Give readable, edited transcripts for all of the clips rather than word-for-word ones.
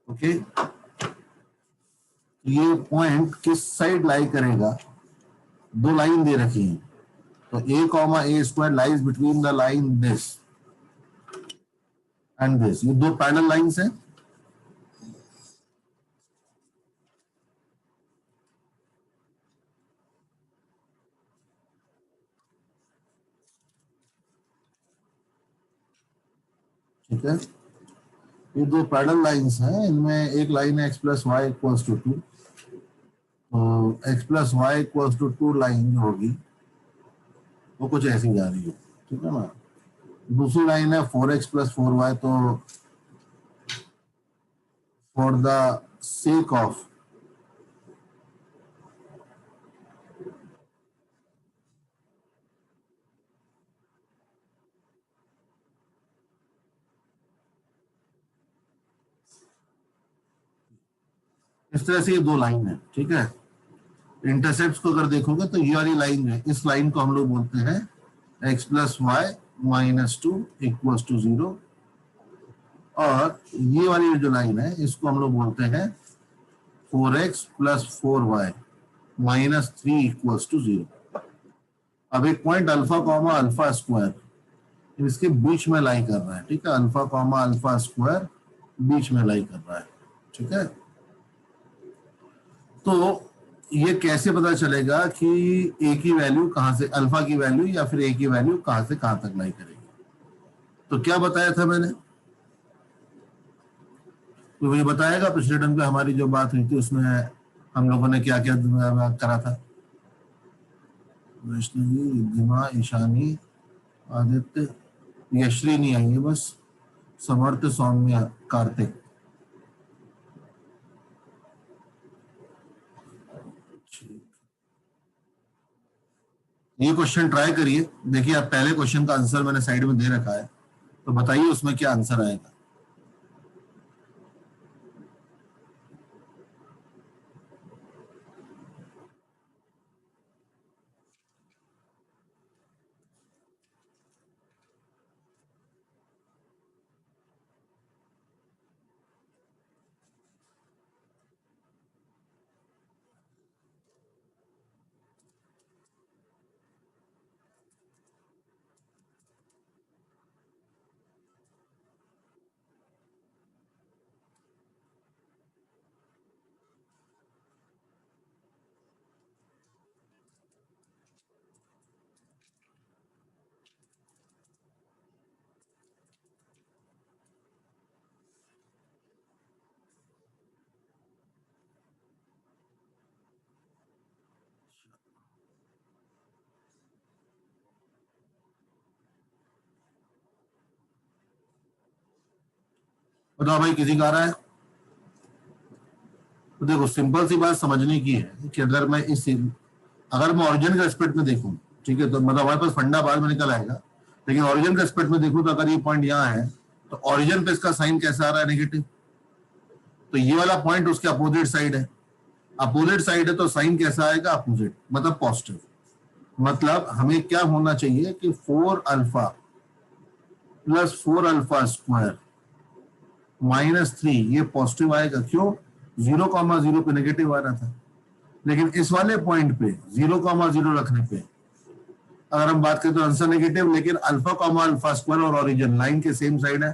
Okay, ये point किस side लाई करेगा, दो लाइन दे रखी हैं, तो a comma A square lies between the line this and this, ये दो पैरेलल लाइंस हैं। ठीक है, ये दो पैरेलल लाइंस हैं, इनमें एक लाइन है x plus Y equals to 2, तो x plus Y equals to 2 line जो होगी वो कुछ ऐसी जा रही है। ठीक है ना, दूसरी लाइन है 4x प्लस 4y, तो फॉर द सेक ऑफ इस तरह से ये दो लाइन है। ठीक है, इंटरसेप्ट को अगर देखोगे तो ये वाली लाइन है, इस लाइन को हम लोग बोलते हैं x plus Y minus 2 equals to 0, और ये वाली जो लाइन है इसको हम लोग बोलते हैं 4x plus 4y minus 3 equals to 0। अब एक point alpha comma alpha square इसके बीच में लाई कर रहा है। ठीक है, अल्फा कॉमा अल्फा स्क्वायर बीच में लाई कर रहा है। ठीक है, तो ये कैसे पता चलेगा कि ए की वैल्यू कहां से, अल्फा की वैल्यू या फिर ए की वैल्यू कहां से कहां तक लाई करेगी? तो क्या बताया था मैंने, तो मुझे बताएगा पिछले टर्म पे हमारी जो बात हुई थी उसमें हम लोगों ने क्या क्या करा था? वैष्णवी, रिद्धिमा, ईशानी, आदित्य, यश्री नहीं आई है बस, समर्थ, सौम्या, कार्तिक। ये क्वेश्चन ट्राई करिए, देखिए आप पहले क्वेश्चन का आंसर मैंने साइड में दे रखा है, तो बताइए उसमें क्या आंसर आएगा। बताओ भाई, किसी का आ रहा है? तो देखो सिंपल सी बात समझने की है कि अगर मैं ओरिजिन का एस्पेक्ट में देखूं, ठीक है, तो मतलब हमारे पास फंडा बाद में निकल आएगा, लेकिन ओरिजिन का एस्पेक्ट में देखूं तो अगर ये पॉइंट यहाँ है तो ओरिजिन पे इसका साइन कैसा आ रहा है? नेगेटिव। तो ये वाला पॉइंट उसके अपोजिट साइड है, अपोजिट साइड है तो साइन कैसा आएगा? अपोजिट, मतलब पॉजिटिव। मतलब हमें क्या होना चाहिए कि 4 alpha plus 4 alpha square minus 3 ये पॉजिटिव आएगा। क्यों? 0,0 पे नेगेटिव आ रहा था, लेकिन इस वाले पॉइंट पे 0,0 रखने पे अगर हम बात करें तो आंसर नेगेटिव, लेकिन अल्फा कॉमा अल्फा स्क्वायर और ओरिजिन लाइन के सेम साइड है,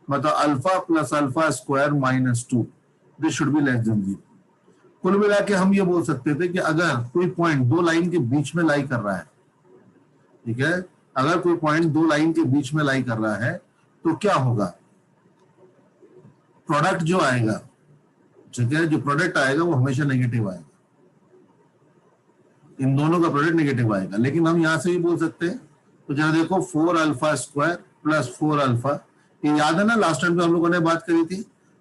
मतलब alpha plus alpha square minus 2, this should be less than 0। कुल मिला के हम ये बोल सकते थे कि अगर कोई पॉइंट दो लाइन के बीच में लाई कर रहा है, ठीक है, अगर कोई पॉइंट दो लाइन के बीच में लाई कर रहा है तो क्या होगा? प्रोडक्ट जो आएगा, ठीक है, जो प्रोडक्ट आएगा वो हमेशा नेगेटिव आएगा, इन दोनों का प्रोडक्ट नेगेटिव आएगा। लेकिन हम यहां से भी बोल सकते हैं, तो जरा देखो 4 अल्फा स्क्वायर प्लस 4 अल्फा, ये याद है ना लास्ट टाइम पे हम लोगों ने बात करी थी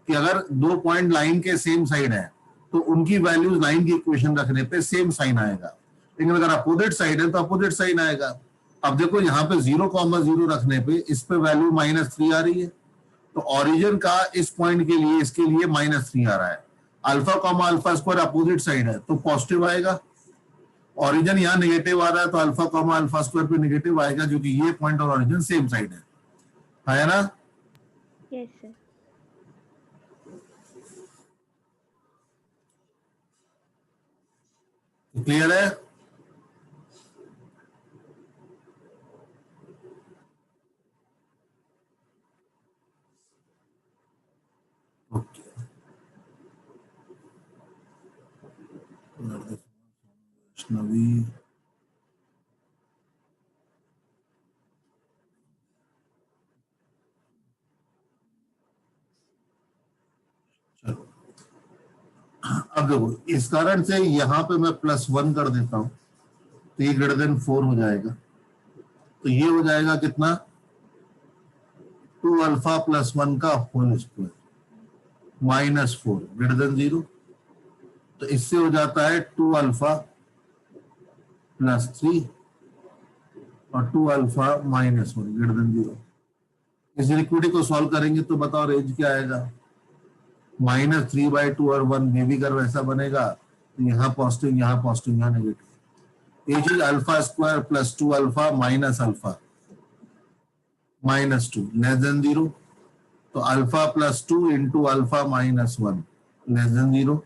कि अगर दो पॉइंट लाइन के सेम साइड है तो उनकी वैल्यूज लाइन की इक्वेशन रखने पे सेम साइन आएगा, लेकिन अगर अपोजिट साइड है तो अपोजिट साइन आएगा। अब देखो यहाँ पे 0,0 रखने पे इस पे वैल्यू -3 आ रही है, तो ओरिजिन का इस पॉइंट के लिए इसके लिए -3 आ रहा है। Alpha comma alpha square opposite side है तो पॉजिटिव आएगा, ओरिजिन यहाँ नेगेटिव आ रहा है तो अल्फा कॉमा अल्फा स्क्वायर पे नेगेटिव आएगा, जो कि ये पॉइंट और ओरिजिन सेम साइड है ना? Yes sir. क्लियर है? ओके, वैष्णवी, चलो अब देखो, इस कारण से यहां पे मैं +1 कर देता हूं, तो ये >4 हो जाएगा। तो ये हो जाएगा कितना, 2α + 1 का होल स्क्वायर -4 0। तो इससे हो जाता है 2α + 3 और 2α - 1 0। इस इक्विटी को सॉल्व करेंगे तो बताओ रेंज क्या आएगा, -3/2 और 1 ये भी कर वैसा बनेगा, तो यहाँ पॉजिटिव यहाँ पॉजिटिव यहाँ नेगेटिव। ये चीज α² + 2α - α -2 <0। तो α + 2 × α - 1 <0।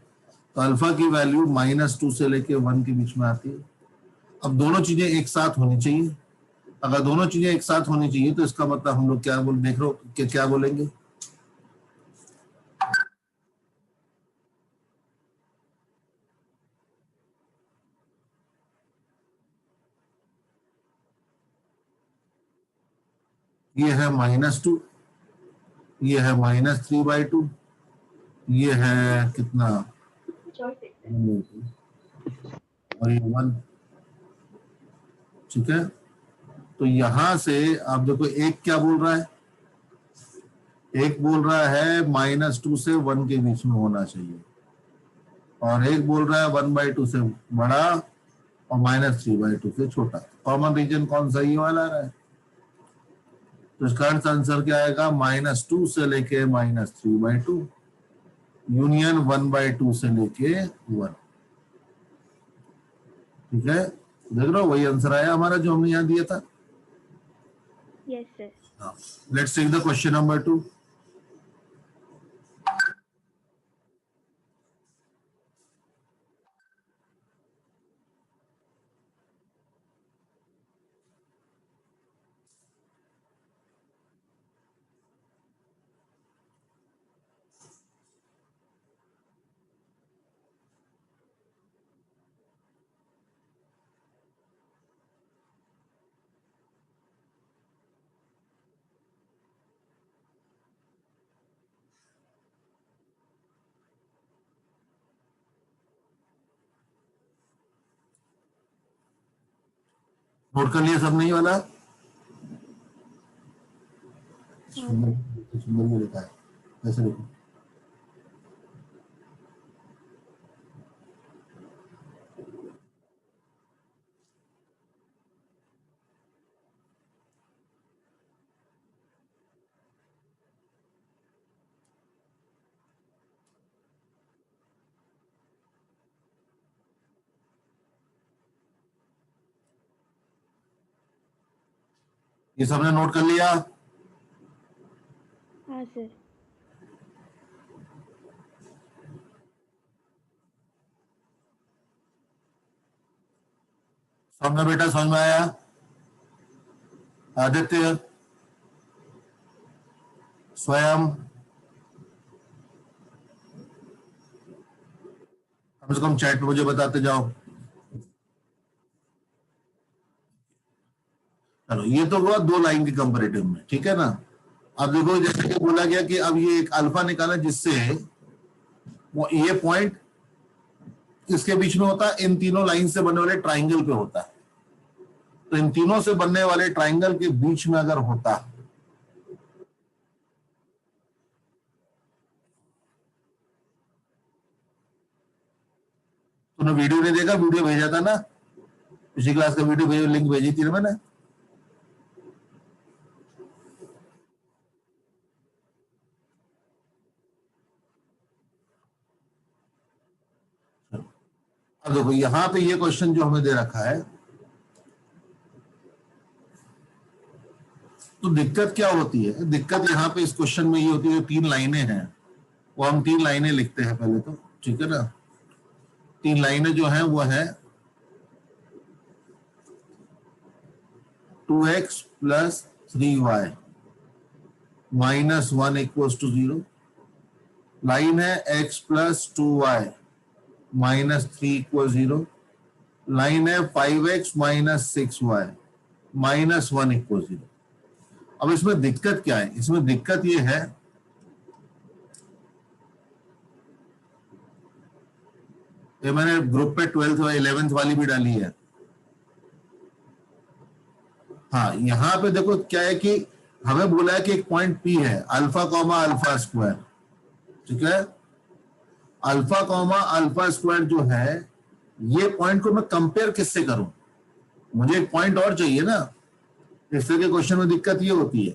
तो अल्फा की वैल्यू -2 से लेके 1 के बीच में आती है। अब दोनों चीजें एक साथ होनी चाहिए। अगर दोनों चीजें एक साथ होनी चाहिए तो इसका मतलब हम लोग क्या देख रहे हो कि क्या बोलेंगे, ये है -2, ये है -3/2, ये है कितना और ये 1। ठीक है, तो यहां से आप देखो एक क्या बोल रहा है, एक बोल रहा है -2 से 1 के बीच में होना चाहिए, और एक बोल रहा है 1/2 से बड़ा और -3/2 से छोटा। कॉमन रीजन कौन सा, ये वाला रहा है। तो इसका आंसर क्या आएगा, -2 से लेके -3/2 यूनियन 1/2 से लेके 1। ठीक है, देख रहे हो वही आंसर आया हमारा जो हमने यहाँ दिया था। Yes sir. Let's take the question number 2। Note कर लिया सब, नहीं वाला सुंदर में लिखा है, ऐसे लिखो। ये सबने नोट कर लिया? हाँ सर। सबने बेटा समझ में आया? आदित्य, स्वयं, कम से कम चैट पे मुझे बताते जाओ। चलो, ये तो हुआ 2 लाइन के कंपैरेटिव में, ठीक है ना। अब देखो, जैसे कि बोला गया कि अब ये एक अल्फा निकाला जिससे वो ये पॉइंट इसके बीच में होता है, इन तीनों लाइन से बनने वाले ट्राइंगल पे होता है। तो इन तीनों से बनने वाले ट्राइंगल के बीच में अगर होता, तूने वीडियो नहीं देखा, वीडियो भेजा था ना, पिछली क्लास का वीडियो भेजो, लिंक भेजी थी ना मैंने। अब देखो यहां पे ये क्वेश्चन जो हमें दे रखा है, तो दिक्कत क्या होती है, दिक्कत यहाँ पे इस क्वेश्चन में ये होती है, जो 3 लाइनें हैं वो हम 3 लाइनें लिखते हैं पहले तो, ठीक है ना। 3 लाइनें जो हैं वो है 2x plus 3y minus 1 equals to 0। Line है x plus 2y minus 3 equal 0। Line है 5x minus 6y minus 1 equal 0। अब इसमें दिक्कत क्या है? इसमें दिक्कत ये है, ये मैंने ग्रुप पे 12th और 11th वाली भी डाली है। हाँ, यहां पे देखो क्या है कि हमें बोला है कि एक पॉइंट P है अल्फा कॉमा अल्फा स्क्वायर, ठीक है। अल्फा कॉमा अल्फा स्क्वायर जो है, ये पॉइंट को मैं कंपेयर किससे करूं? मुझे एक पॉइंट और चाहिए ना। इस तरह के क्वेश्चन में दिक्कत ये होती है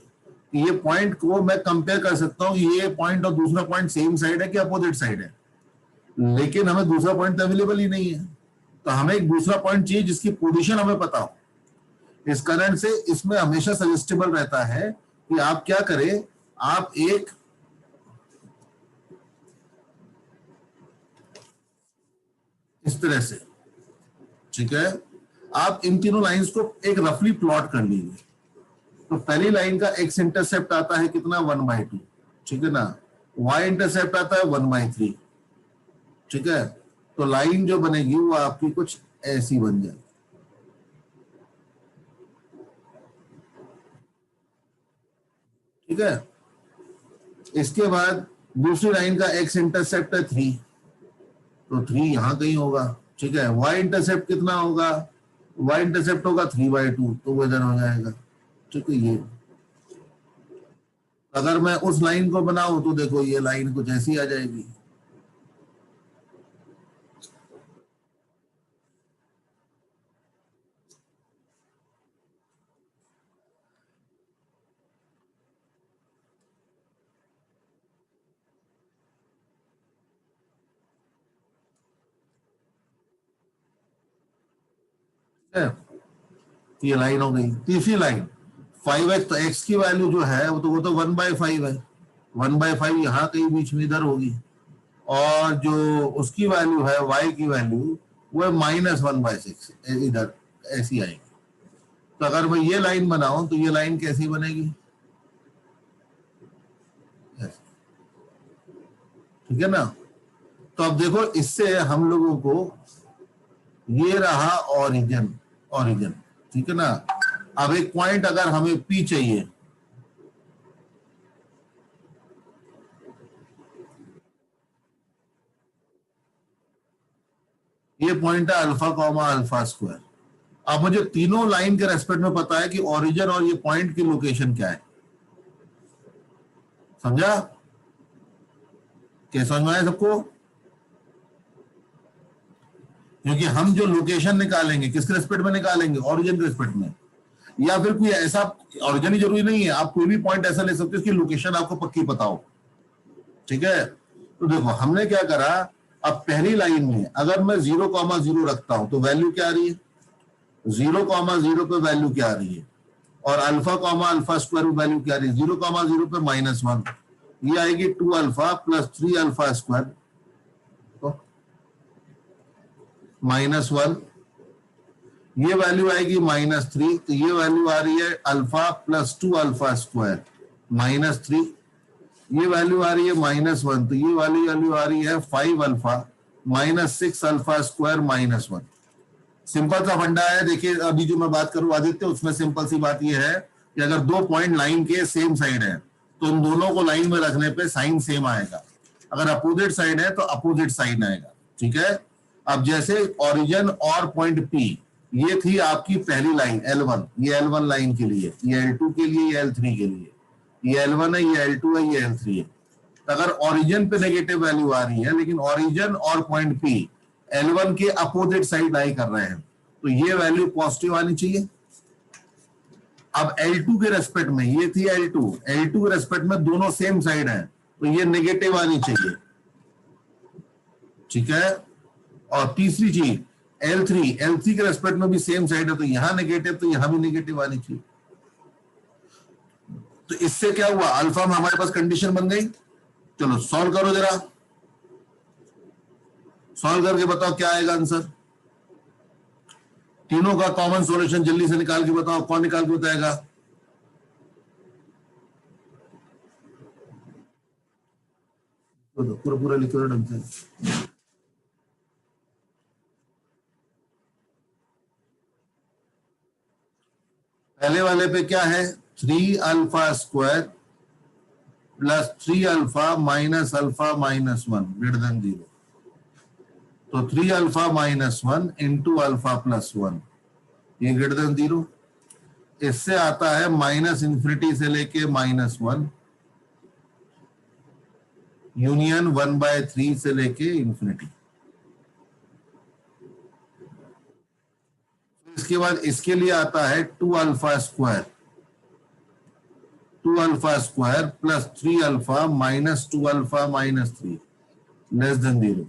कि ये पॉइंट को मैं कंपेयर कर सकता हूं, ये पॉइंट और दूसरा पॉइंट सेम साइड है कि अपोजिट साइड है, लेकिन हमें दूसरा पॉइंट अवेलेबल ही नहीं है। तो हमें एक दूसरा पॉइंट चाहिए जिसकी पोजीशन हमें पता हो। इस कारण से इसमें हमेशा सजेस्टेबल रहता है कि आप क्या करें, आप एक इस तरह से, ठीक है, आप इन तीनों लाइंस को एक रफली प्लॉट कर लीजिए। तो पहली लाइन का एक्स इंटरसेप्ट आता है कितना 1/2, ठीक है ना। वाई इंटरसेप्ट आता है 1/3, ठीक है। तो लाइन जो बनेगी वो आपकी कुछ ऐसी बन जाएगी, ठीक है। इसके बाद दूसरी लाइन का एक्स इंटरसेप्ट है 3, तो 3 यहां कहीं होगा, ठीक है। वाई इंटरसेप्ट कितना होगा? वाई इंटरसेप्ट होगा 3/2, तो वो इधर हो जाएगा, ठीक है। ये अगर मैं उस लाइन को बनाऊं तो देखो ये लाइन कुछ ऐसी आ जाएगी, है। ये लाइन हो गई। तीसरी लाइन 5x, तो x की वैल्यू जो है वो तो 1/5 है। 1/5 यहाँ कहीं बीच में इधर होगी, और जो उसकी वैल्यू है y की वैल्यू वो है -1/6, इधर ऐसी आएगी। तो अगर मैं ये लाइन बनाऊं तो ये लाइन कैसी बनेगी? ठीक है ना। तो अब देखो इससे हम लोगों को ये रहा ओरिजिन, ओरिजिन, ठीक है ना। अब एक पॉइंट अगर हमें P चाहिए, ये पॉइंट है अल्फा कॉमा अल्फा स्क्वायर। अब मुझे तीनों लाइन के रेस्पेक्ट में पता है कि ओरिजिन और ये पॉइंट की लोकेशन क्या है। समझा? क्या समझ में आया सबको? क्योंकि हम जो लोकेशन निकालेंगे किसके रेस्पेक्ट में निकालेंगे? ओरिजिन के रेस्पेक्ट में। या फिर कोई ऐसा, ओरिजिन ही जरूरी नहीं है, आप कोई भी पॉइंट ऐसा ले सकते हो कि लोकेशन आपको पक्की पता हो, ठीक है। तो देखो हमने क्या करा, अब पहली लाइन में अगर मैं 0,0 रखता हूं तो वैल्यू क्या आ रही है? 0,0 पे वैल्यू क्या आ रही है? और अल्फा कॉमा अल्फा स्क्वायर पे वैल्यू क्या आ रही है? 0,0 पे -1, ये आएगी 2 अल्फा प्लस 3 अल्फा स्क्वायर, तो -1। ये वैल्यू आएगी -3, तो ये वैल्यू आ रही है अल्फा प्लस 2 अल्फा स्क्वायर -3। ये वैल्यू आ रही है -1, तो ये वाली वैल्यू आ रही है 5 अल्फा -6 अल्फा स्क्वायर -1। सिंपल सा फंडा है। देखिए अभी जो मैं बात करूं आदित्य, उसमें सिंपल सी बात ये है कि अगर दो पॉइंट लाइन के सेम साइड है तो उन दोनों को लाइन में रखने पे साइन सेम आएगा। अगर अपोजिट साइड है तो अपोजिट साइन आएगा, ठीक है। अब जैसे ओरिजिन और पॉइंट P, ये थी आपकी पहली लाइन L1, ये L1 लाइन के लिए, ये L2 के लिए, ये L3 के लिए, ये L1 है, ये L2 है, ये L3 है। तो अगर ओरिजिन पे नेगेटिव वैल्यू आ रही है, लेकिन ओरिजिन और पॉइंट P L1 के अपोजिट साइड लाई कर रहे हैं, तो ये वैल्यू पॉजिटिव आनी चाहिए। अब L2 के रेस्पेक्ट में, ये थी L2 के रेस्पेक्ट में दोनों सेम साइड हैं, तो ये नेगेटिव आनी चाहिए, ठीक है। और तीसरी चीज L3 के रेस्पेक्ट में भी सेम साइड है, तो यहां नेगेटिव, तो यहां भी नेगेटिव आनी चाहिए। तो इससे क्या हुआ, अल्फा में हमारे पास कंडीशन बन गई। चलो सॉल्व करो जरा, सॉल्व करके बताओ क्या आएगा आंसर। तीनों का कॉमन सॉल्यूशन जल्दी से निकाल के बताओ, कौन निकाल के बताएगा? पूरा पूरा लिखो ढंग से। पहले वाले पे क्या है? 3 alpha square plus 3 alpha minus alpha minus 1 greater than 0। तो 3 alpha minus 1 into alpha plus 1, ये ग्रेटर देन 0। इससे आता है माइनस इंफिनिटी से लेके -1 यूनियन 1/3 से लेके इंफिनिटी। इसके बाद इसके लिए आता है 2 alpha square, 2 alpha square plus 3 alpha minus 2 alpha minus 3 less than 0।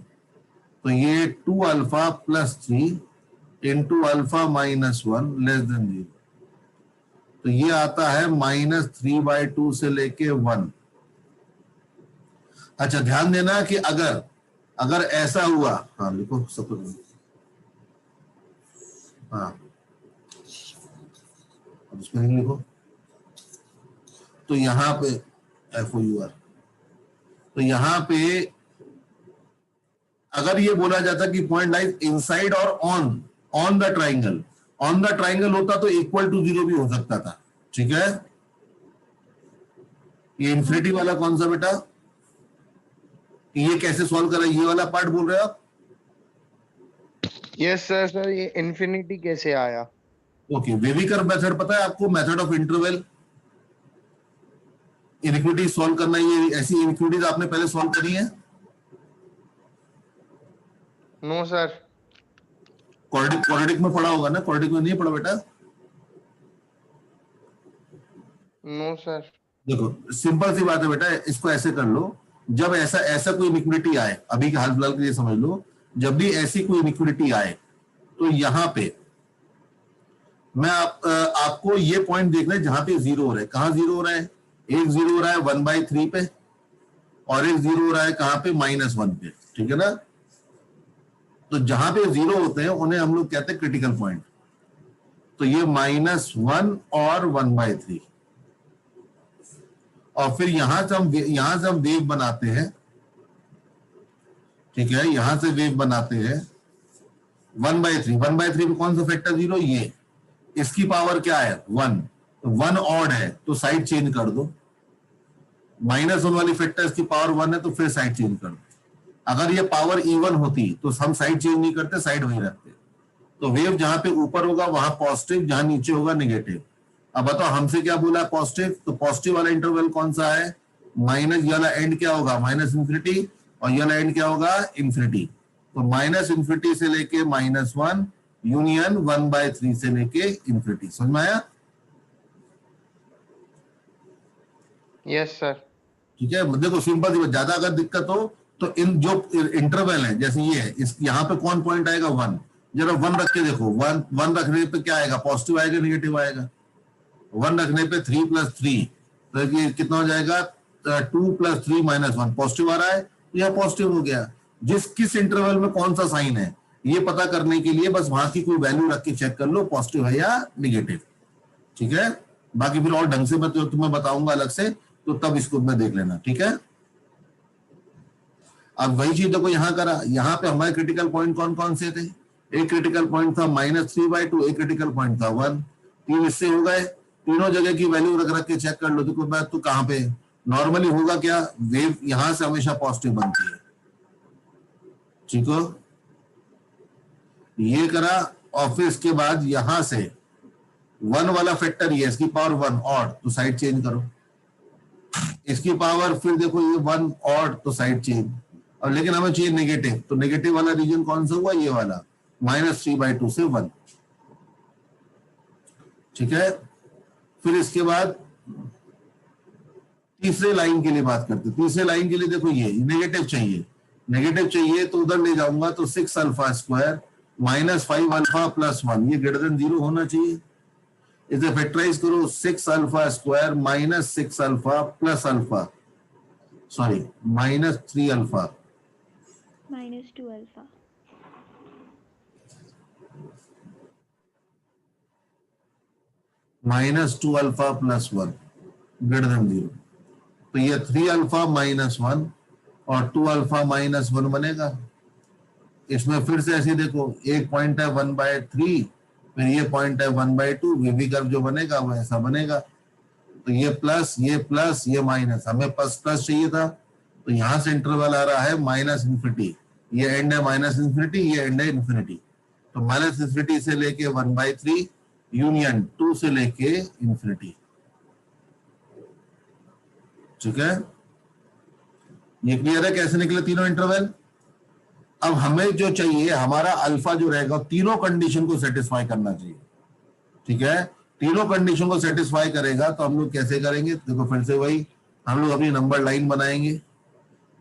तो ये 2 alpha plus 3 into alpha minus 1 less than 0। तो ये आता है -3/2 से लेके 1। अच्छा ध्यान देना कि अगर ऐसा हुआ, हाँ लिखो सब कुछ, हाँ अब स्पेलिंग लिखो। तो यहां पे FOUR, तो यहां पे अगर ये बोला जाता कि पॉइंट लाइज इनसाइड और ऑन द ट्राइंगल होता तो इक्वल टू 0 भी हो सकता था, ठीक है। ये इंफिनिटी वाला कौन सा बेटा, ये कैसे सॉल्व करा, ये वाला पार्ट बोल रहे हो आप? Yes sir. सर ये इन्फिनिटी कैसे आया? ओके, वेविकर मेथड पता है आपको, method of interval iniquity solve करना। ये ऐसी इनइक्विटीज आपने पहले सॉल्व करी है? No sir. क्वाड्रेटिक में पढ़ा होगा ना, क्वाड्रेटिक में नहीं पढ़ा बेटा? No sir. देखो सिंपल सी बात है बेटा, इसको ऐसे कर लो, जब ऐसा कोई इनइक्विटी आए, अभी के हाल फिलहाल के लिए समझ लो, जब भी ऐसी कोई इनइक्विटी आए तो यहां पे मैं आपको ये पॉइंट देखना है जहां पे जीरो हो रहा है। कहां जीरो हो रहा है? एक जीरो हो रहा है 1/3 पे, और एक जीरो हो रहा है कहां पे? -1 पे, ठीक है ना। तो जहां पे जीरो होते हैं उन्हें हम लोग कहते हैं क्रिटिकल पॉइंट। तो ये -1 और 1/3, और फिर यहां से हम वेव बनाते हैं, ठीक है, यहां से वेव बनाते हैं 1/3 में कौन सा फैक्टर 0? ये, इसकी पावर क्या है? 1, तो 1 ऑड है तो साइड चेंज कर दो। -1 वाली फैक्टर की पावर 1 है तो फिर साइड चेंज कर दो। अगर ये पावर इवन होती तो हम साइड चेंज नहीं करते, साइड वही रखते। तो वेव जहां पे ऊपर होगा वहां पॉजिटिव, जहां नीचे होगा नेगेटिव। अब बताओ हमसे क्या बोला पॉजिटिव, तो पॉजिटिव वाला इंटरवल कौन सा है? माइनस, ये वाला एंड क्या होगा? -इंफिनिटी, और ये वाला एंड क्या होगा? इंफिनिटी। तो -इंफिनिटी से लेके -1 यूनियन 1/3 से लेके इंफिनिटी। समझ में आया? Yes sir. ठीक है, देखो सिंपल सी बात, ज्यादा अगर दिक्कत हो तो इन जो इंटरवल है जैसे ये है, इस यहाँ पे कौन पॉइंट आएगा? 1। जरा 1 रख के देखो, 1 रखने पे क्या आएगा? पॉजिटिव आएगा नेगेटिव आएगा? 1 रखने पे 3 + 3, तो ये कितना हो जाएगा? 2 + 3 -1, पॉजिटिव आ रहा है, यह पॉजिटिव हो गया। किस इंटरवल में कौन सा साइन है ये पता करने के लिए बस वहां की कोई वैल्यू रख के चेक कर लो पॉजिटिव है या नेगेटिव, ठीक है। बाकी फिर और ढंग से मैं तुम्हें बताऊंगा अलग से, तो तब इसको मैं देख लेना, ठीक है। अब वही चीज देखो यहाँ करा, यहाँ पे हमारे क्रिटिकल पॉइंट कौन कौन से थे? एक क्रिटिकल पॉइंट था -3/2, एक क्रिटिकल पॉइंट था 1। तीन इससे हो गए, तीनों जगह की वैल्यू रख के चेक कर लो। देखो बात तो कहाँ पे नॉर्मली होगा क्या? वेव यहां से हमेशा पॉजिटिव बनती है, ठीक हो। ये करा, और फिर इसके बाद यहां से 1 वाला फैक्टर ये, इसकी पावर 1 ऑड, तो साइड चेंज करो। इसकी पावर फिर देखो ये 1 ऑड, तो साइड चेंज। और लेकिन हमें चाहिए नेगेटिव, तो नेगेटिव वाला रीजन कौन सा हुआ? ये वाला, -3/2 से 1, ठीक है। फिर इसके बाद तीसरे लाइन के लिए बात करते हैं। तीसरे लाइन के लिए देखो ये नेगेटिव चाहिए तो उधर ले जाऊंगा, तो 6 अल्फा स्क्वायर -5 अल्फा प्लस 1, ये ग्रेटर देन 0 होना चाहिए। इसे फैक्टराइज करो, 6 alpha square -6 alpha plus alpha, sorry -3 alpha -2 alpha. Minus 2 alpha plus 1 greater than 0। तो ये 3 अल्फा माइनस 1 और 2 अल्फा माइनस 1 बनेगा। इसमें फिर से ऐसे देखो, एक पॉइंट है 1/3, फिर ये पॉइंट है 1/2, वीवी कर्व जो बनेगा वो ऐसा बनेगा। तो ये प्लस ये माइनस, हमें प्लस प्लस चाहिए था, तो यहां से इंटरवल आ रहा है माइनस इन्फिनिटी, ये एंड है माइनस इन्फिनिटी, ये एंड है इन्फिनिटी। तो माइनस इन्फिनिटी से लेके 1/3 यूनियन 2 से लेके इन्फिनिटी। ठीक है, ये क्लियर है कैसे निकले तीनों इंटरवल। अब हमें जो चाहिए, हमारा अल्फा जो रहेगा तीनों कंडीशन को सेटिस्फाई करना चाहिए। ठीक है, तीनों कंडीशन को सेटिस्फाई करेगा तो हम लोग कैसे करेंगे, देखो फिर से वही, हम लोग अपनी नंबर लाइन बनाएंगे।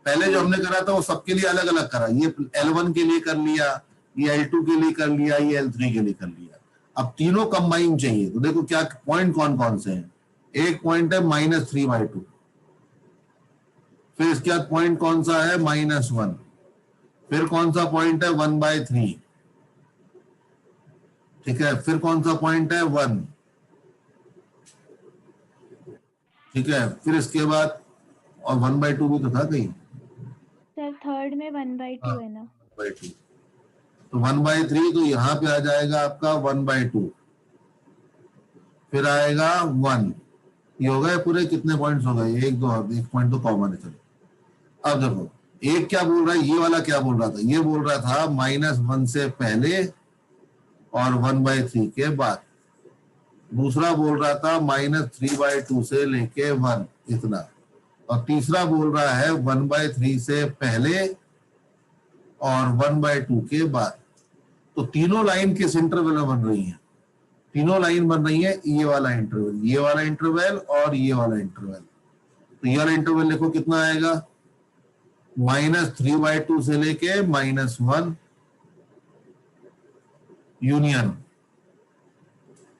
पहले जो हमने करा था वो सबके लिए अलग अलग करा, ये L1 के लिए कर लिया, ये L2 के लिए कर लिया, ये L3 के लिए कर लिया। अब तीनों कंबाइन चाहिए, तो देखो क्या पॉइंट कौन कौन से हैं। एक पॉइंट है -3/2, फिर इसके बाद पॉइंट कौन सा है -1, फिर कौन सा पॉइंट है 1/3, ठीक है, फिर कौन सा पॉइंट है 1, ठीक है, फिर इसके बाद और 1/2 भी तो था कहीं। सर थर्ड में 1/2 है ना। 1/2, तो 1/3 तो यहाँ पे आ जाएगा आपका 1/2, फिर आएगा 1। ये हो गए पूरे, कितने पॉइंट्स हो गए, एक दो, एक पॉइंट तो कॉमन है। चलो अब देखो, एक क्या बोल रहा है, ये वाला क्या बोल रहा था, ये बोल रहा था -1 से पहले और 1/3 के बाद। दूसरा बोल रहा था -3/2 से लेके 1 इतना, और तीसरा बोल रहा है 1/3 से पहले और 1/2 के बाद। तो तीनों लाइन किस इंटरवल में बन रही है, तीनों लाइन बन रही है ये वाला इंटरवल, ये वाला इंटरवल और ये वाला इंटरवल। तो ये वाला इंटरवल देखो कितना आएगा, -3/2 से लेके -1 यूनियन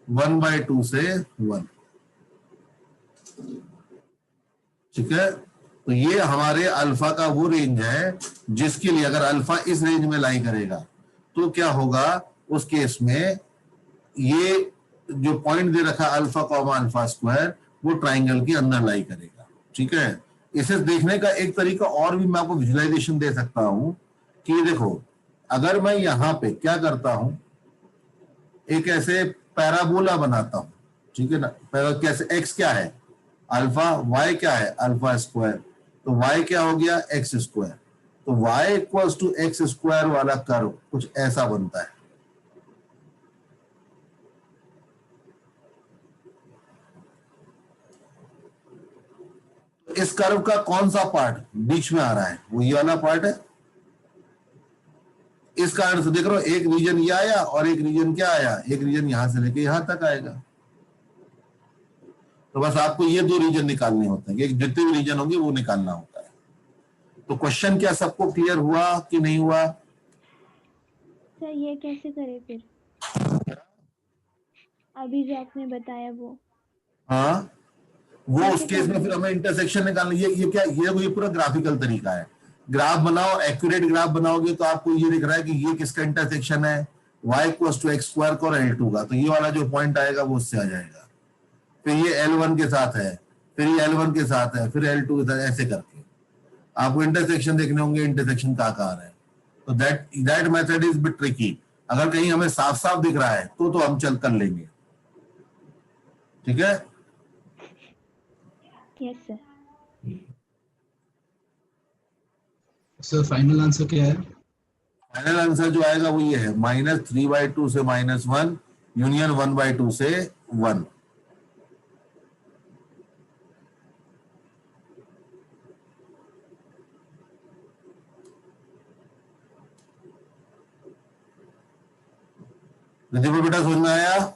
1/2 से 1। ठीक है, तो ये हमारे अल्फा का वो रेंज है जिसके लिए अगर अल्फा इस रेंज में लाई करेगा तो क्या होगा, उस केस में ये जो पॉइंट दे रखा अल्फा कॉमा अल्फा स्क्वायर वो ट्राइंगल के अंदर लाई करेगा। ठीक है, इसे देखने का एक तरीका और भी मैं आपको विजुअलाइजेशन दे सकता हूं कि देखो, अगर मैं यहां पे क्या करता हूं, एक ऐसे पैराबोला बनाता हूं, ठीक है ना, कैसे, एक्स क्या है अल्फा, वाई क्या है अल्फा स्क्वायर, तो वाई क्या हो गया एक्स स्क्वायर, तो y equals to x square वाला कर्व कुछ ऐसा बनता है। इस कर्व का कौन सा पार्ट बीच में आ रहा है, वो ये वाला पार्ट है। इस कारण से देख रहे हो, एक रीजन ये आया और एक रीजन क्या आया, एक रीजन यहां से लेके यहां तक आएगा। तो बस आपको ये दो रीजन निकालने होते हैं, कि जितने भी रीजन होंगे वो निकालना होता है। तो क्वेश्चन क्या सबको क्लियर हुआ कि नहीं हुआ। सर ये कैसे करें फिर, अभी जो आपने बताया वो। हाँ, वो उस केस में फिर हमें इंटरसेक्शन निकालना। ये क्या, ये पूरा ग्राफिकल तरीका है। ग्राफ बनाओ, एक्यूरेट ग्राफ बनाओगे तो आपको ये दिख रहा है कि ये किसका इंटरसेक्शन है, y equals to x square का और L2 का, तो ये वाला जो पॉइंट आएगा वो उससे आ जाएगा। फिर ये L1 के साथ है, फिर ये L1 के साथ है, फिर L2 के साथ, ऐसे करके आपको इंटरसेक्शन देखने होंगे, इंटरसेक्शन कहाँ है। तो that method is bit tricky. अगर कहीं हमें साफ साफ दिख रहा है तो हम चल कर लेंगे। ठीक है, yes sir. Sir final answer क्या है। फाइनल आंसर जो आएगा वो ये है, -3/2 से -1 यूनियन 1/2 से 1। रिधिमा बेटा समझ में आया।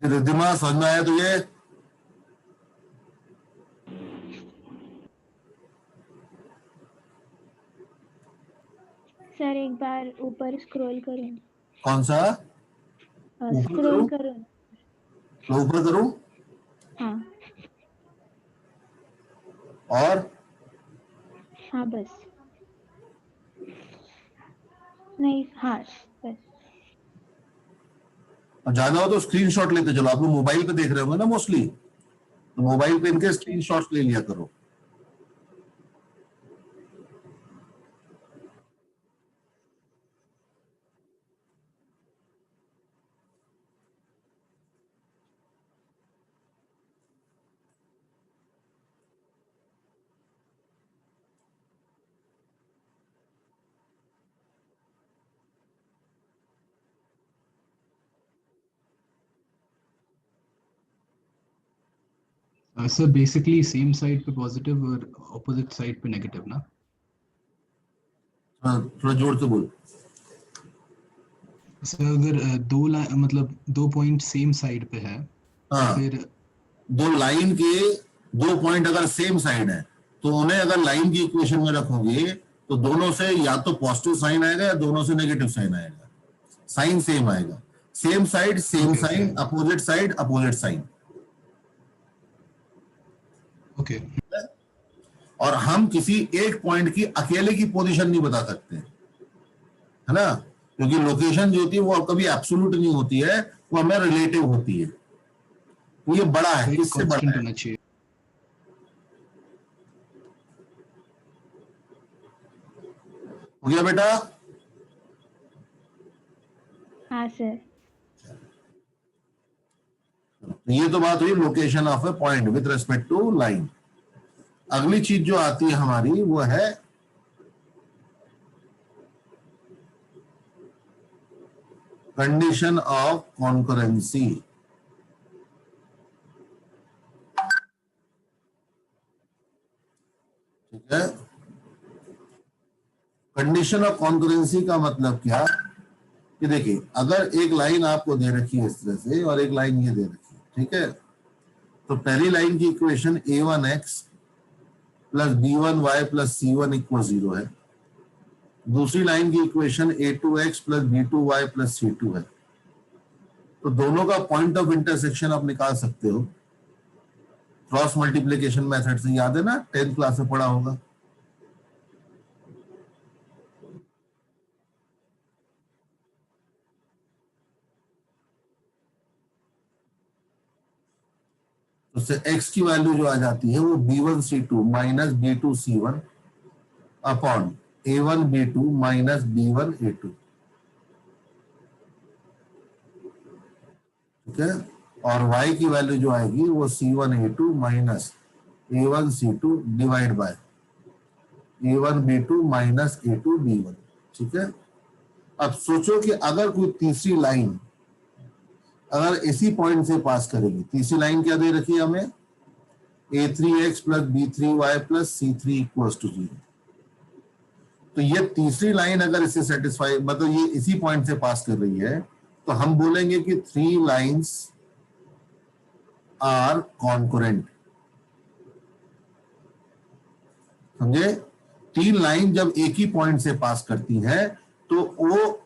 रिधिमा समझ में आया तुझे। सर एक बार ऊपर स्क्रॉल करूं? कौन सा? ऊपर स्क्रॉल करूं? करूं? तो ऊपर करूं हाँ और हाँ बस, नहीं हाँ बस। जाना हो तो स्क्रीनशॉट लेते चलो। आप लोग मोबाइल पे देख रहे होंगे ना मोस्टली, तो मोबाइल पे इनके स्क्रीनशॉट्स ले लिया करो। सर बेसिकली सेम साइड पे पॉजिटिव और ऑपोजिट साइड पे नेगेटिव ना? थोड़ा जोर से बोल। सर अगर मतलब दो पॉइंट सेम साइड पे है तो हाँ, फिर दो लाइन के दो पॉइंट अगर सेम साइड है तो उन्हें अगर लाइन की इक्वेशन में रखोगे तो दोनों से या तो पॉजिटिव साइन आएगा या दोनों से नेगेटिव साइन आएगा। साइन सेम आएगा। Same side same okay sign, opposite side opposite sign. Okay और हम किसी एक पॉइंट की अकेले की पोजीशन नहीं बता सकते, है ना, क्योंकि लोकेशन जो होती है वो कभी एब्सोल्यूट नहीं होती है, वो हमें रिलेटिव होती है। तो ये बड़ा है, तो एक किससे बड़ा कांस्टेंट है? होना चाहिए। हो गया बेटा? हाँ सर। ये तो बात हुई location of a point with respect to line. अगली चीज जो आती है हमारी वो है कंडीशन ऑफ कॉन्करेंसी। ठीक है, कंडीशन ऑफ कॉन्करेंसी का मतलब क्या कि देखिए, अगर एक लाइन आपको दे रखी है इस तरह से और एक लाइन ये दे रखी है, ठीक है, तो पहली लाइन की equation a1x plus b1y plus c1 equal 0 है। दूसरी लाइन की equation a2x plus b2y plus c2 है। तो दोनों का पॉइंट ऑफ इंटरसेक्शन आप निकाल सकते हो क्रॉस मल्टीप्लीकेशन मेथड से। याद है ना, 10th क्लास में पढ़ा होगा। उससे x की वैल्यू जो आ जाती है वो b1c2 minus b2c1 upon a1b2 minus b1a2। ठीक है, और y की वैल्यू जो आएगी वो c1a2 minus a1c2 divide by a1b2 minus a2b1। ठीक है, अब सोचो कि अगर कोई तीसरी लाइन अगर इसी पॉइंट से पास करेगी, तीसरी लाइन क्या दे रखी है हमें, a3x plus b3y plus c3 equals to 0। तो ये तीसरी लाइन अगर इसे सेटिस्फाई, मतलब ये इसी पॉइंट से पास कर रही है, तो हम बोलेंगे कि 3 लाइंस आर कॉन्करेंट। समझे? 3 लाइन जब एक ही पॉइंट से पास करती हैं तो वो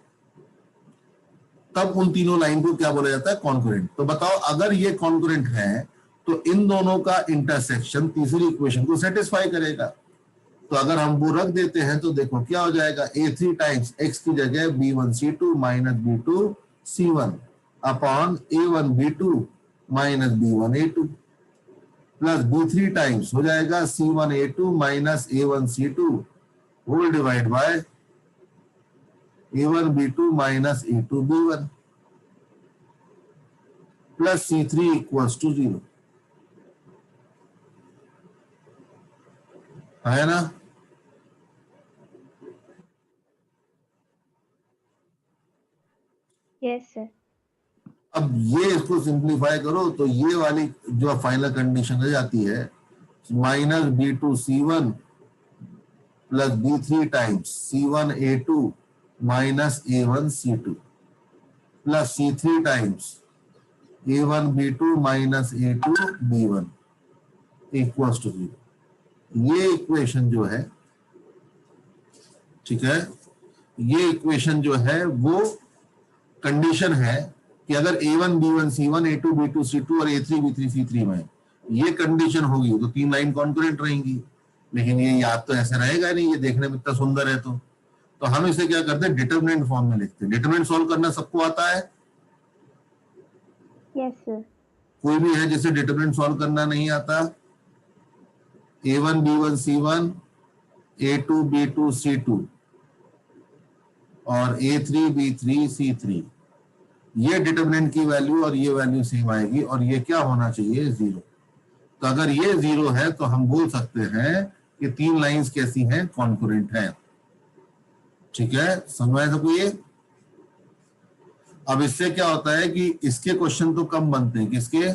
तब उन तीनों लाइन को क्या बोला जाता है, कॉन्करेंट। तो बताओ, अगर ये कॉन्करेंट है तो इन दोनों का इंटरसेक्शन तीसरी इक्वेशन को सेटिस्फाई करेगा। तो अगर हम वो रख देते हैं तो देखो क्या हो जाएगा, a3 टाइम्स x की जगह b1c2 minus b2c1 upon a1b2 minus b1a2 plus b3 times हो जाएगा c1a2 minus a1c2 whole divide by a1b2 minus a2b1 plus c3 equals to 0। है ना? Yes sir. अब ये इसको सिंप्लीफाई करो तो ये वाली जो फाइनल कंडीशन रह जाती है minus b2c1 plus b3 times c1a2 minus a1c2 plus c3 times a1b2 minus a2b1 equals to 0। ये इक्वेशन जो है, ठीक है, ये इक्वेशन जो है वो कंडीशन है कि अगर A1 B1 C1 A2 B2 C2 और A3 B3 C3 में ये कंडीशन होगी तो 3 लाइन कॉन्करेंट रहेंगी, लेकिन ये याद तो ऐसे रहेगा नहीं, ये देखने में इतना सुंदर है तो हम इसे क्या करते हैं, डिटरमिनेंट फॉर्म में लिखते हैं। डिटरमिनेंट सॉल्व करना सबको आता है? Yes, sir. कोई भी है जिसे डिटरमिनेंट सॉल्व करना नहीं आता? A1 B1 C1 A2 B2 C2 और A3 B3 C3, ये डिटरमिनेंट की वैल्यू और ये वैल्यू सेम आएगी और ये क्या होना चाहिए, 0। तो अगर ये 0 है तो हम बोल सकते हैं कि 3 लाइंस कैसी हैं, कॉन्करेंट हैं। ठीक है, समझ आया सबको ये? अब इससे क्या होता है कि इसके क्वेश्चन तो कम बनते हैं, किसके?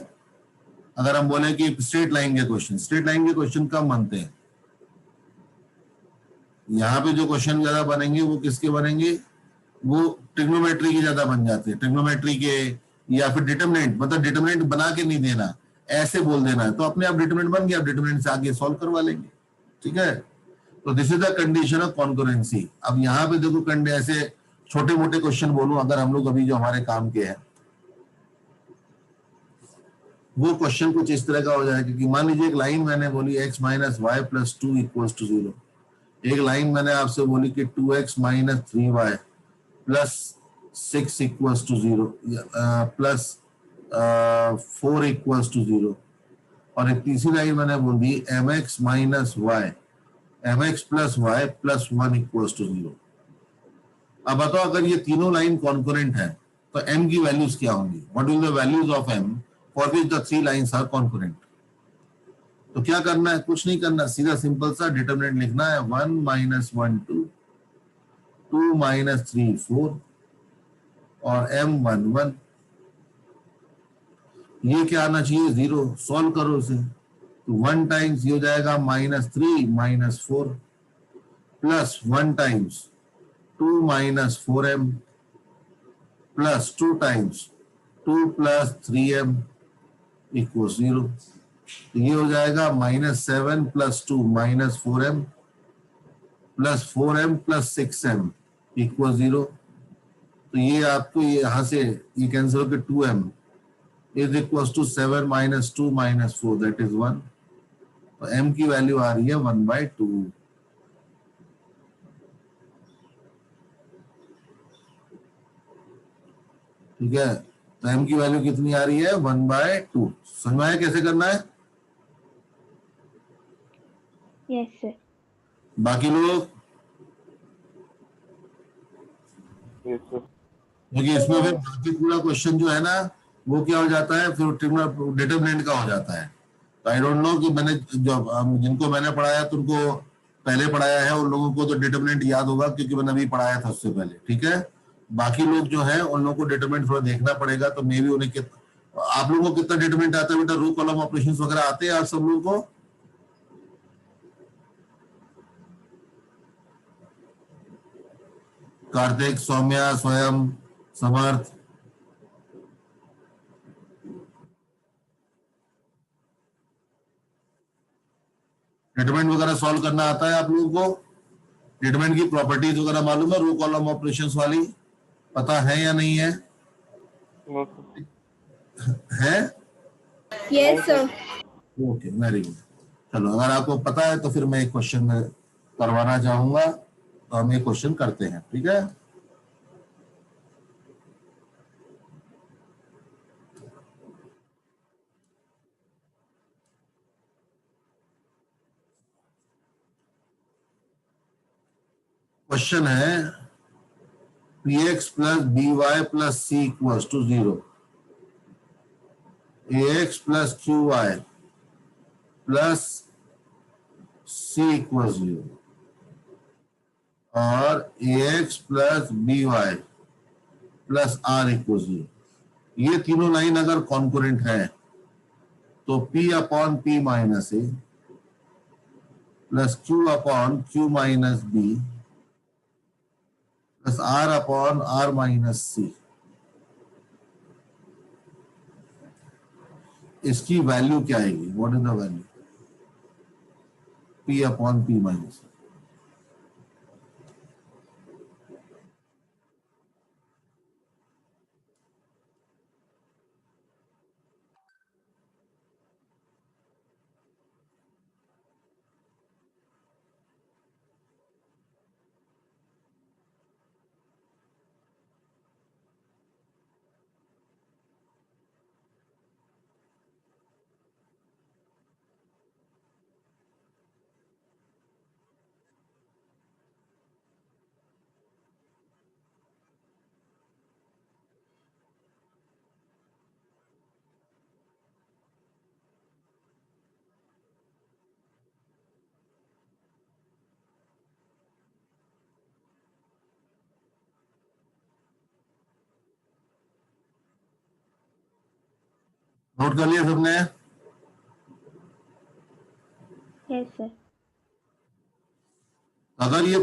अगर हम बोले कि स्ट्रेट लाइन के क्वेश्चन कम बनते हैं। यहाँ पे जो क्वेश्चन ज्यादा बनेंगे वो किसके बनेंगे, वो ट्रिग्नोमेट्री के ज्यादा बन जाते हैं, ट्रिग्नोमेट्री के, या फिर डिटरमिनेंट, मतलब डिटरमिनेंट बना के नहीं देना, ऐसे बोल देना है तो अपने आप डिटरमिनेंट बन गया, आप डिटरमिनेंट से आगे सॉल्व करवा लेंगे। ठीक है, तो this is the condition of concurrency. अब यहाँ पे देखो ऐसे छोटे मोटे क्वेश्चन बोलूं, अगर हम लोग अभी जो हमारे काम के हैं वो क्वेश्चन कुछ इस तरह का हो जाएगा कि मान लीजिए एक लाइन मैंने बोली x minus y plus 2 equals to 0, एक लाइन मैंने आपसे बोली कि 2x minus 3y plus 6 equals to 0 plus 4 equals to 0, और एक तीसरी लाइन मैंने बोल दी mx minus y mx plus y plus 1 equals to 0। अब बताओ अगर ये तीनों लाइन कॉन्करेंट है तो m की वैल्यूज क्या होंगी, what will the values of m for which the 3 lines are concurrent. तो क्या करना है, कुछ नहीं करना, सीधा सिंपल सा डिटरमिनेंट लिखना है, 1 माइनस 1 2, 2 माइनस 3 4 और m 1 1। ये क्या आना चाहिए, 0। सॉल्व करो इसे, तो 1 टाइम्स ये हो जाएगा minus 3 minus 4 plus 1 times 2 minus 4m plus 2 times 2 plus 3m equal 0। तो ये हो जाएगा minus 7 plus 2 minus 4m plus 4m plus 6m equal 0। तो ये आपको यहां से ये कैंसिल होकर 2m is equal to 7 minus 2 minus 4 that is 1। तो m की वैल्यू आ रही है 1/2। ठीक है, तो m की वैल्यू कितनी आ रही है, 1/2। समझ में आया कैसे करना है? Yes, sir. बाकी लोग, क्योंकि इसमें फिर बाकी पूरा क्वेश्चन जो है ना वो क्या हो जाता है, फिर डिटरमिनेंट का हो जाता है। तो आई डोंट नो कि मैंने जो जिनको मैंने पढ़ाया तो उनको पहले पढ़ाया है, उन लोगों को तो डिटरमिनेंट याद होगा क्योंकि मैंने अभी पढ़ाया था उससे पहले। ठीक है, बाकी लोग जो है उन लोगों को डिटरमिनेंट थोड़ा देखना पड़ेगा, तो मे भी उन्हें आप लोगों को कितना डिटरमिनेंट आता है बेटा, रो कॉलम ऑपरेशंस वगैरह आते हैं आप सब लोगों को? कार्तिक, सौम्या, स्वयं, समर्थ, डिटरमिनेंट वगैरह सॉल्व करना आता है आप लोगों को? डिटरमिनेंट की प्रॉपर्टीज वगैरह मालूम है, रो कॉलम ऑपरेशंस वाली पता है या नहीं है? है? Yes sir. Okay, very good. चलो, अगर आपको पता है तो फिर मैं एक क्वेश्चन करवाना चाहूंगा, तो हम एक क्वेश्चन करते हैं। ठीक है, क्वेश्चन है px plus by plus c equals to 0, ax plus qy plus c equals 0 और ax plus by plus r equals 0। ये तीनों लाइन अगर कॉन्करेंट है तो p upon p minus a plus q upon q minus b plus r upon r minus c, इसकी value क्या आएगी, what is the value, p upon p minus. Note कर लिया सबने? Yes, sir. अगर ये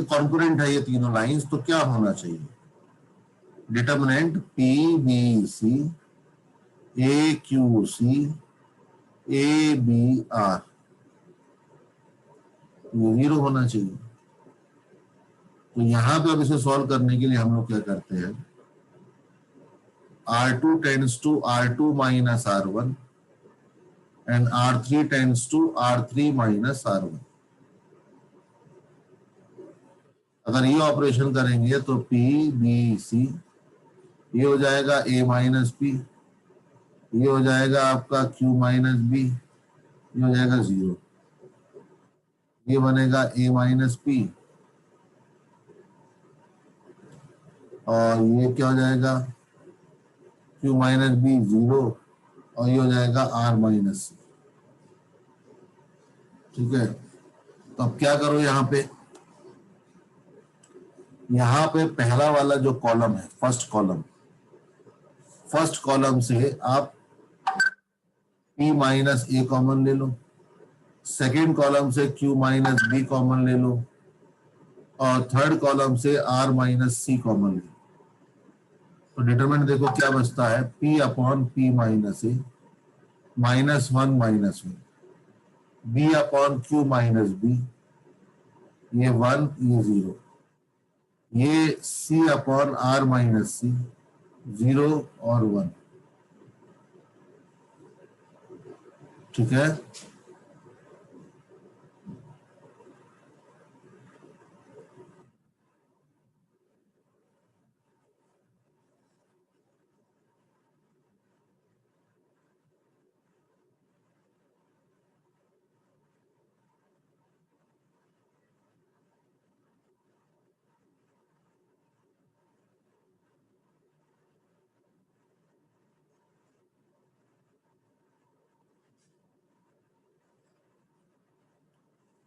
कॉन्करेंट है ये तीनों लाइंस, तो क्या होना चाहिए? Determinant p b c a q c a b r, ये 0 होना चाहिए। तो यहां पे अब इसे सॉल्व करने के लिए हम लोग क्या करते हैं, R2 tends to R2 minus R1 and R3 tends to R3 minus R1। अगर ये ऑपरेशन करेंगे तो P B C ये हो जाएगा A माइनस P, ये हो जाएगा आपका Q माइनस B, ये हो जाएगा 0, ये बनेगा A माइनस P, और ये क्या हो जाएगा Q माइनस B 0, और ये हो जाएगा R माइनस C। ठीक है, तो अब क्या करो, यहाँ पे पहला वाला जो कॉलम है, फर्स्ट कॉलम से आप P माइनस A कॉमन ले लो, सेकेंड कॉलम से Q माइनस B कॉमन ले लो, और थर्ड कॉलम से R माइनस C कॉमन ले लो। तो डिटरमिनेंट देखो क्या बचता है, P upon P minus A -1 -1, B upon Q minus B, ये 1 ये 0, ये C upon R minus C 0 और 1। ठीक है,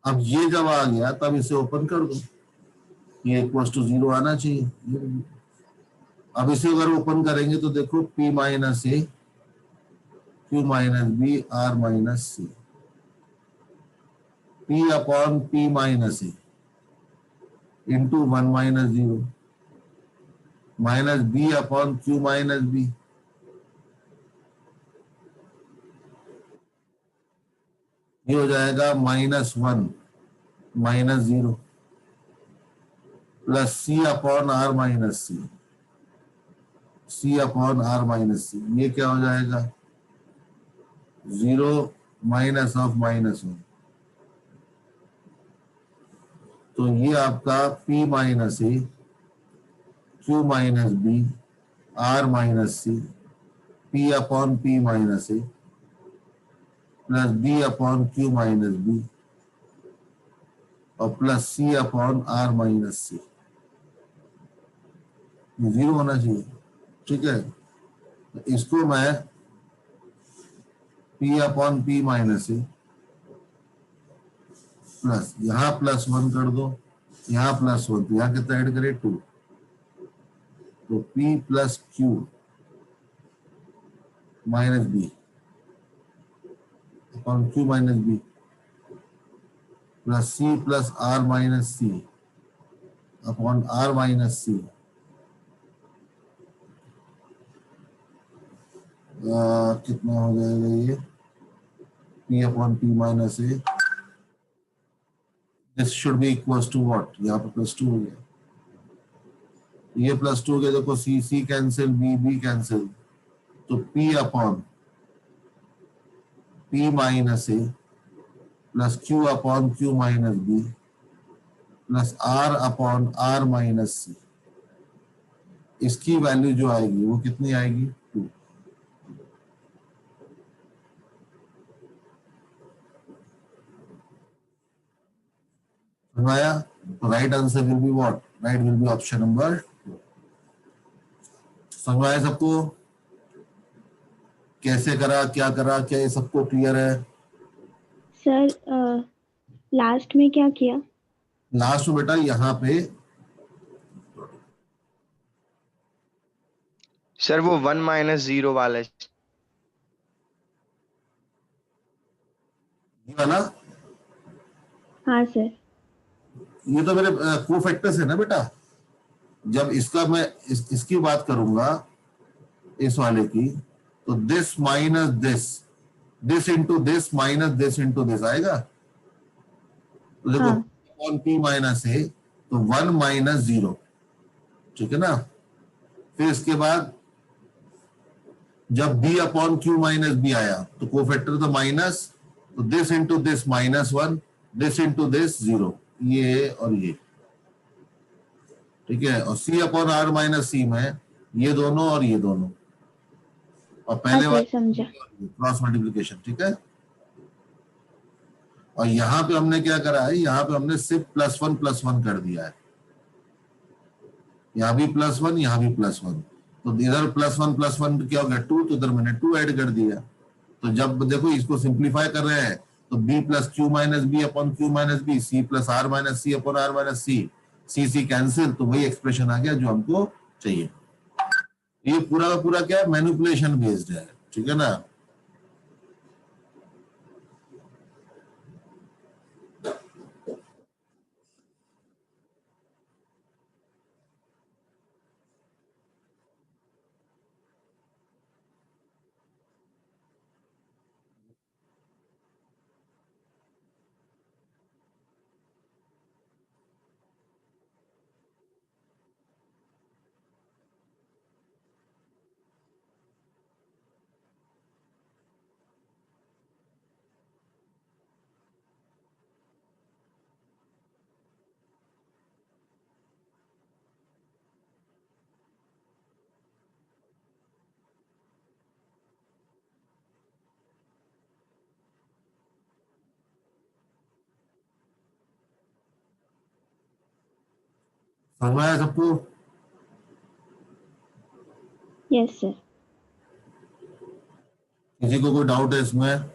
अब ये जब आ गया तब इसे ओपन कर दो, ये इक्वल टू 0 आना चाहिए। अब इसे अगर ओपन करेंगे तो देखो P minus A Q minus B R minus C, P upon P minus A into 1 minus 0 minus B upon Q minus B, ये हो जाएगा -1 minus 0 plus C upon R minus C, C upon R minus C, ये क्या हो जाएगा 0 minus of -1। तो ये आपका P minus A Q minus B R minus C, P upon P minus A plus B upon Q minus B और plus C upon R minus C, 0 होना चाहिए। ठीक है, इसको मैं P upon P minus A plus यहाँ +1 कर दो, यहाँ +1, तो यहाँ कितना ऐड करें 2, तो P plus Q minus B upon Q minus B plus C plus R minus C upon R minus C, कितना हो जाएगा ये P upon P minus A, this should be equals to what, यहाँ पे +2 हो गया, ये +2 हो गया, देखो C कैंसिल B कैंसिल, तो P upon P minus A plus Q upon Q minus B plus R upon R minus C, इसकी वैल्यू जो आएगी वो कितनी आएगी 2। समझाया? तो right answer will be what, right will be option number 2। समझ आया सबको? कैसे करा, क्या करा, क्या ये सबको क्लियर है? सर लास्ट में क्या किया? लास्ट में बेटा यहाँ पे सर वो 1 -0 वाला ये वाला, हाँ सर। ये तो मेरे कोफैक्टर्स है ना बेटा। जब इसका मैं इसकी बात करूंगा, इस वाले की, तो this minus this into this minus this into this आएगा। तो देखो हाँ। अपॉन पी माइनस ए, तो 1 माइनस 0, ठीक है ना। फिर इसके बाद जब b upon q minus b आया तो कोफैक्टर तो माइनस, तो this into this -1, this into this 0, ये और ये, ठीक है। और c upon r minus c में ये दोनों और ये दोनों, और हाँ पहले सर, वाले समझा। क्रॉस मल्टीप्लिकेशन, ठीक है। और यहां पे हमने क्या करा है, यहां पे हमने सिर्फ +1 कर दिया है। यहाँ भी +1, यहाँ भी +1, तो इधर +1 क्या हो गया 2, तो इधर मैंने 2 ऐड कर दिया। तो जब देखो इसको सिंप्लीफाई कर रहे हैं तो b plus q minus b upon q minus b, c plus r minus c upon r minus c cancel, तो वही एक्सप्रेशन आ गया जो हमको चाहिए। ये पूरा का पूरा क्या है, मैनिपुलेशन बेस्ड है, ठीक है ना। समझ में आया सबको? Yes sir. किसी को कोई डाउट है इसमें?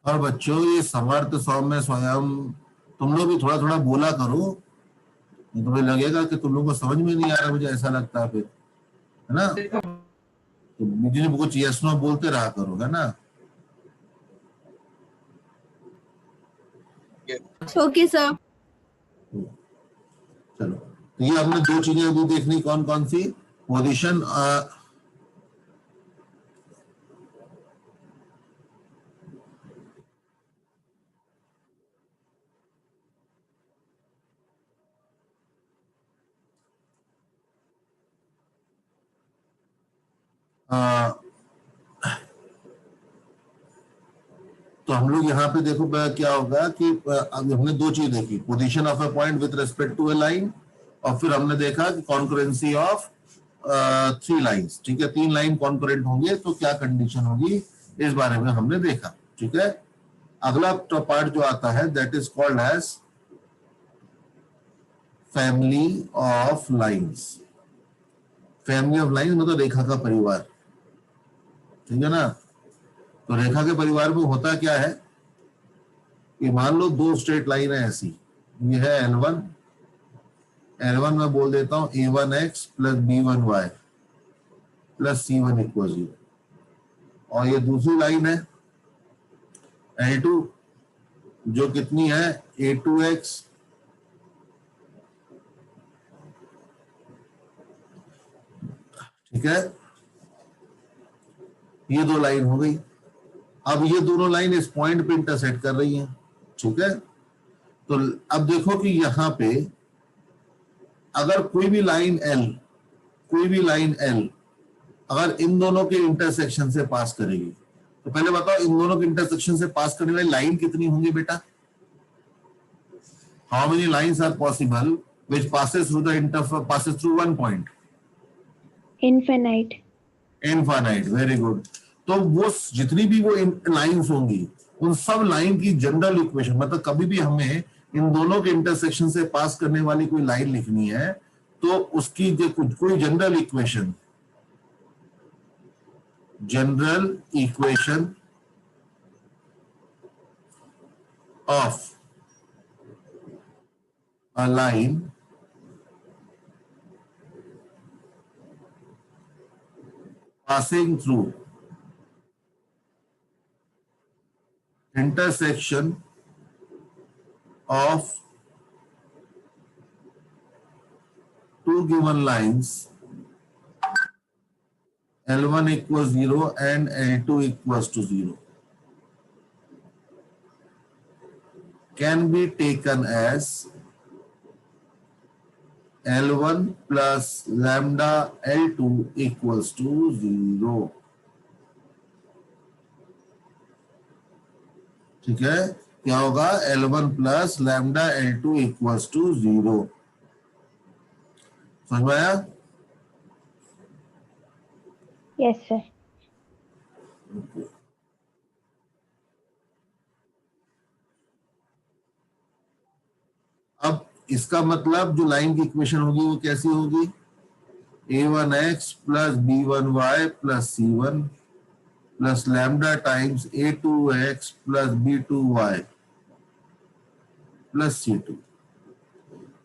और बच्चों ये समर्थ सौम्य स्वयं, तुम लोग भी थोड़ा थोड़ा बोला करो, नहीं तुम्हें लगेगा कि तुम लोगों को समझ में नहीं आ रहा, मुझे ऐसा लगता है फिर, है ना। तो मुझे कुछ यस नो बोलते रहा करो, है ना। Okay sir. चलो, तो ये हमने दो चीजें अभी देखनी, कौन कौन सी, पोजीशन, तो हम लोग यहाँ पे देखो क्या होगा कि अब हमने दो चीज देखी, position of a point with respect to a line, और फिर हमने देखा कि कॉन्करेंसी ऑफ 3 लाइंस, ठीक है। 3 लाइन कॉन्करेंट होंगे तो क्या कंडीशन होगी, इस बारे में हमने देखा, ठीक है। अगला पार्ट जो आता है that is called as family of lines. Family of lines मतलब रेखा का परिवार, ठीक है ना। तो रेखा के परिवार में होता क्या है कि मान लो दो स्ट्रेट लाइन है ऐसी, ये है L1, L1 में बोल देता हूं A1x plus B1y plus C1 equal 0, और ये दूसरी लाइन है L2 जो कितनी है A2x ठीक है। ये दो लाइन हो गई। अब ये दोनों लाइन इस पॉइंट पे इंटरसेक्ट कर रही हैं, ठीक है। तो अब देखो कि यहां पे अगर कोई भी लाइन L अगर इन दोनों के इंटरसेक्शन से पास करेगी, तो पहले बताओ इन दोनों के इंटरसेक्शन से पास करने वाली लाइन कितनी होंगी बेटा? How many lines are possible which passes through the passes through one point. Infinite. Infinite, very good. तो वो जितनी भी वो लाइंस होंगी उन सब लाइन की जनरल इक्वेशन, मतलब कभी भी हमें इन दोनों के इंटरसेक्शन से पास करने वाली कोई लाइन लिखनी है तो उसकी जो कोई general equation of a line passing through intersection of two given lines L1 equals 0 and L2 equals to 0 can be taken as L1 plus lambda L2 equals to 0। ठीक है, क्या होगा? L1 plus lambda L2 equals to 0। समझ में आया? Yes, sir. अब इसका मतलब जो लाइन की इक्वेशन होगी वो कैसी होगी? a1x plus b1y plus c1 plus lambda times a2x plus b2y plus c2।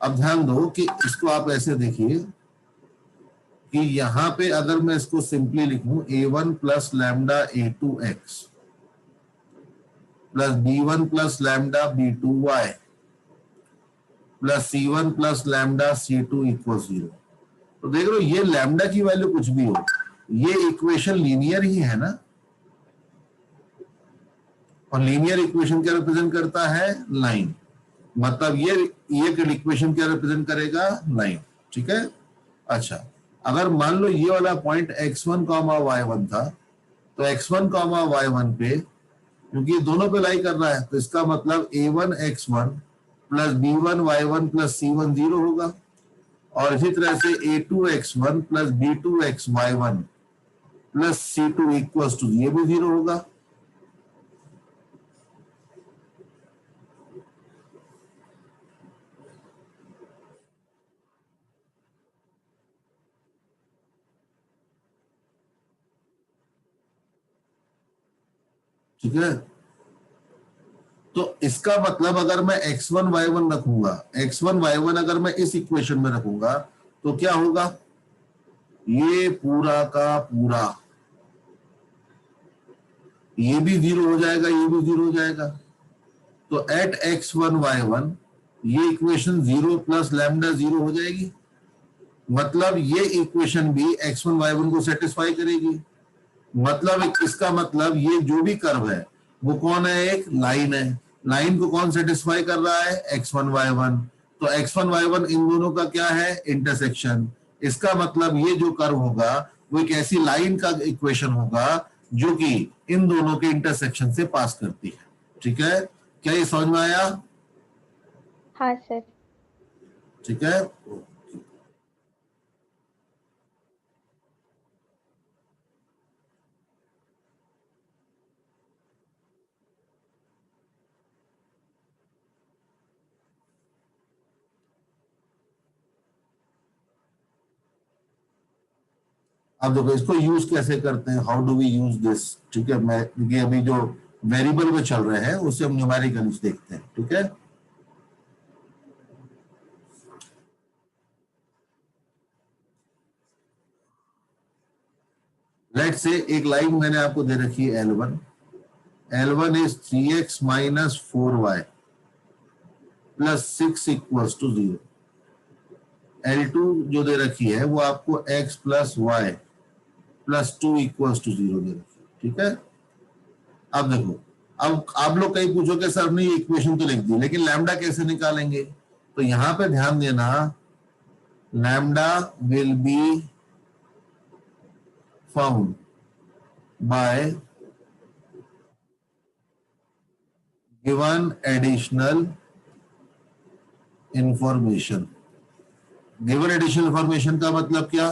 अब ध्यान दो कि इसको आप ऐसे देखिए कि यहां पे अगर मैं इसको सिंपली लिखूं a1 plus lambda a2x plus b1 plus lambda b2y plus c1 plus lambda c2 equal 0। तो देख लो ये लैम्डा की वैल्यू कुछ भी हो, ये इक्वेशन लीनियर ही है ना, और लीनियर इक्वेशन क्या रिप्रेजेंट करता है? लाइन। मतलब ये इक्वेशन क्या रिप्रेजेंट करेगा? लाइन। ठीक है। अच्छा, अगर मान लो ये वाला पॉइंट x1, y1 था, तो x1, y1 पे क्योंकि ये दोनों पे लाई कर रहा है तो इसका मतलब a1 x1 plus b1 y1 plus c1 0 होगा, और इसी तरह से a2 x1 plus b2 y1 plus c2 equals to ये भी 0 होगा। ठीक है, तो इसका मतलब अगर मैं x1 y1 रखूंगा, x1 y1 अगर मैं इस इक्वेशन में रखूंगा तो क्या होगा? ये पूरा का पूरा ये भी 0 हो जाएगा, ये भी 0 हो जाएगा। तो एट x1 y1 ये इक्वेशन 0 प्लस लैम्डा 0 हो जाएगी। मतलब ये इक्वेशन भी x1 y1 को सेटिस्फाई करेगी। मतलब इसका मतलब ये जो भी कर्व है वो कौन है? एक लाइन है। लाइन को कौन सेटिस्फाई कर रहा है? x1 y1। तो x1 y1 इन दोनों का क्या है? इंटरसेक्शन। इसका मतलब ये जो कर्व होगा वो एक ऐसी लाइन का इक्वेशन होगा जो कि इन दोनों के इंटरसेक्शन से पास करती है। ठीक है, क्या ये समझ में आया? हाँ सर। ठीक है। अब देखो इसको यूज कैसे करते हैं, how do we use this. ठीक है, मैं ये अभी जो वेरिएबल में चल रहे हैं उसे हम न्यूमेरिकली देखते हैं। ठीक है, लेट से एक लाइन मैंने आपको दे रखी है L1। L1 is 3x minus 4y plus 6 equals to 0। L2 जो दे रखी है वो आपको x plus y plus 2 equals to 0 दे रखी है। ठीक है, अब देखो, अब आप लोग कहीं पूछोगे सर ने इक्वेशन तो लिख दी लेकिन लैम्डा कैसे निकालेंगे? तो यहां पे ध्यान देना, lambda will be found by given additional information. Given additional information का मतलब क्या?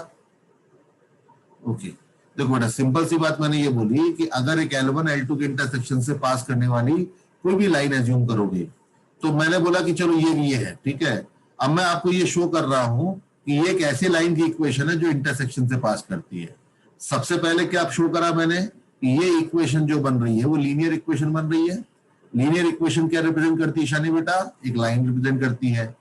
ओके देखो बेटा, सिंपल सी बात मैंने ये बोली कि अगर एक L1 L2 के इंटरसेक्शन से पास करने वाली कोई भी लाइन एज्यूम करोगे, तो मैंने बोला कि चलो ये है, ठीक है। अब मैं आपको ये शो कर रहा हूं कि ये एक ऐसी लाइन की इक्वेशन है जो इंटरसेक्शन से पास करती है। सबसे पहले क्या आप शो करा मैंने कि ये इक्वेशन जो बन रही है वो लीनियर इक्वेशन बन रही है। लीनियर इक्वेशन क्या रिप्रेजेंट करती है शानी बेटा? एक लाइन रिप्रेजेंट करती है।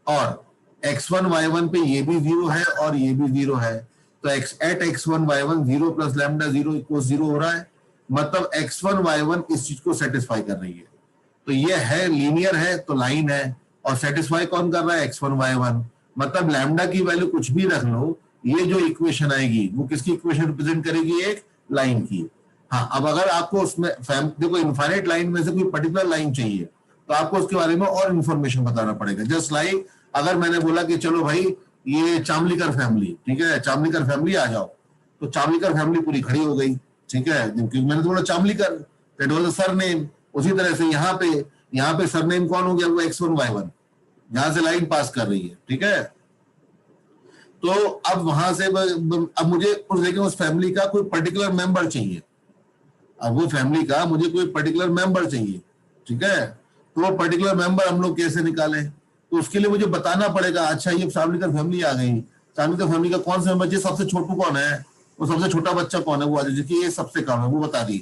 और x1 y1 पे ये भी 0 है और ये भी 0 है, तो eight x1 y1 0 plus lambda 0 equal 0 हो रहा है, मतलब x1 y1 इस चीज को सेटिस्फाई कर रही है। तो ये है लीनियर है तो लाइन है, और सेटिस्फाई कौन कर रहा है? x1 y1, मतलब लैम्डा की वैल्यू कुछ भी रख लो, ये जो इक्वेशन आएगी वो किसकी इक्वेशन रिप्रेजेंट करेगी? एक लाइन की। हाँ, अब अगर आपको उसमें देखो इनफाइनाइट लाइन में से कोई पर्टिकुलर लाइन चाहिए तो आपको उसके बारे में और इंफॉर्मेशन बताना पड़ेगा। जस्ट लाइक अगर मैंने बोला कि चलो भाई ये चामलीकर फैमिली, ठीक है, चामलीकर फैमिली आ जाओ, तो चामलीकर फैमिली पूरी खड़ी हो गई, ठीक है, क्योंकि मैंने तो बोला चामलीकर, दैट वाज द सरनेम। उसी तरह से यहाँ पे सरनेम कौन हो गया? वो x1 y1, जहां से लाइन पास कर रही है, ठीक है। तो अब वहां से अब मुझे उस फैमिली का कोई पर्टिकुलर मेंबर चाहिए। अब वो फैमिली का मुझे कोई पर्टिकुलर मेंबर चाहिए, ठीक है। तो वो पर्टिकुलर मेंबर हम लोग कैसे निकालें? तो उसके लिए मुझे बताना पड़ेगा, अच्छा ये चामलीकर फैमिली आ गई, चामलीकर फैमिली का कौन सा मेंबर? सबसे छोटू कौन है? वो सबसे छोटा बच्चा कौन है? वो आ जाए, जिसकी एज सबसे कम है वो बता दी,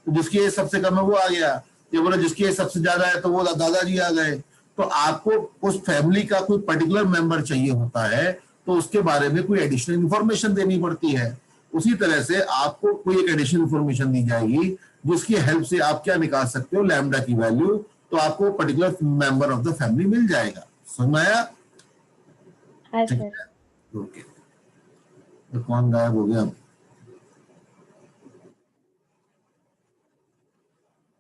तो जिसकी एज सबसे कम है वो आ गया। ये बोला जिसकी एज सबसे ज्यादा है तो वो दादाजी आ गए। तो आपको उस फैमिली का कोई पर्टिकुलर मेंबर चाहिए होता है, तो उसके बारे में कोई एडिशनल इंफॉर्मेशन देनी पड़ती है। उसी तरह से आपको कोई एक एडिशनल इंफॉर्मेशन दी जाएगी जिसकी हेल्प से आप क्या निकाल सकते हो? लैम्डा की वैल्यू। तो आपको particular member of the family मिल जाएगा। समझ में आया? हाँ सर। ओके, तो कौन गायब हो गया?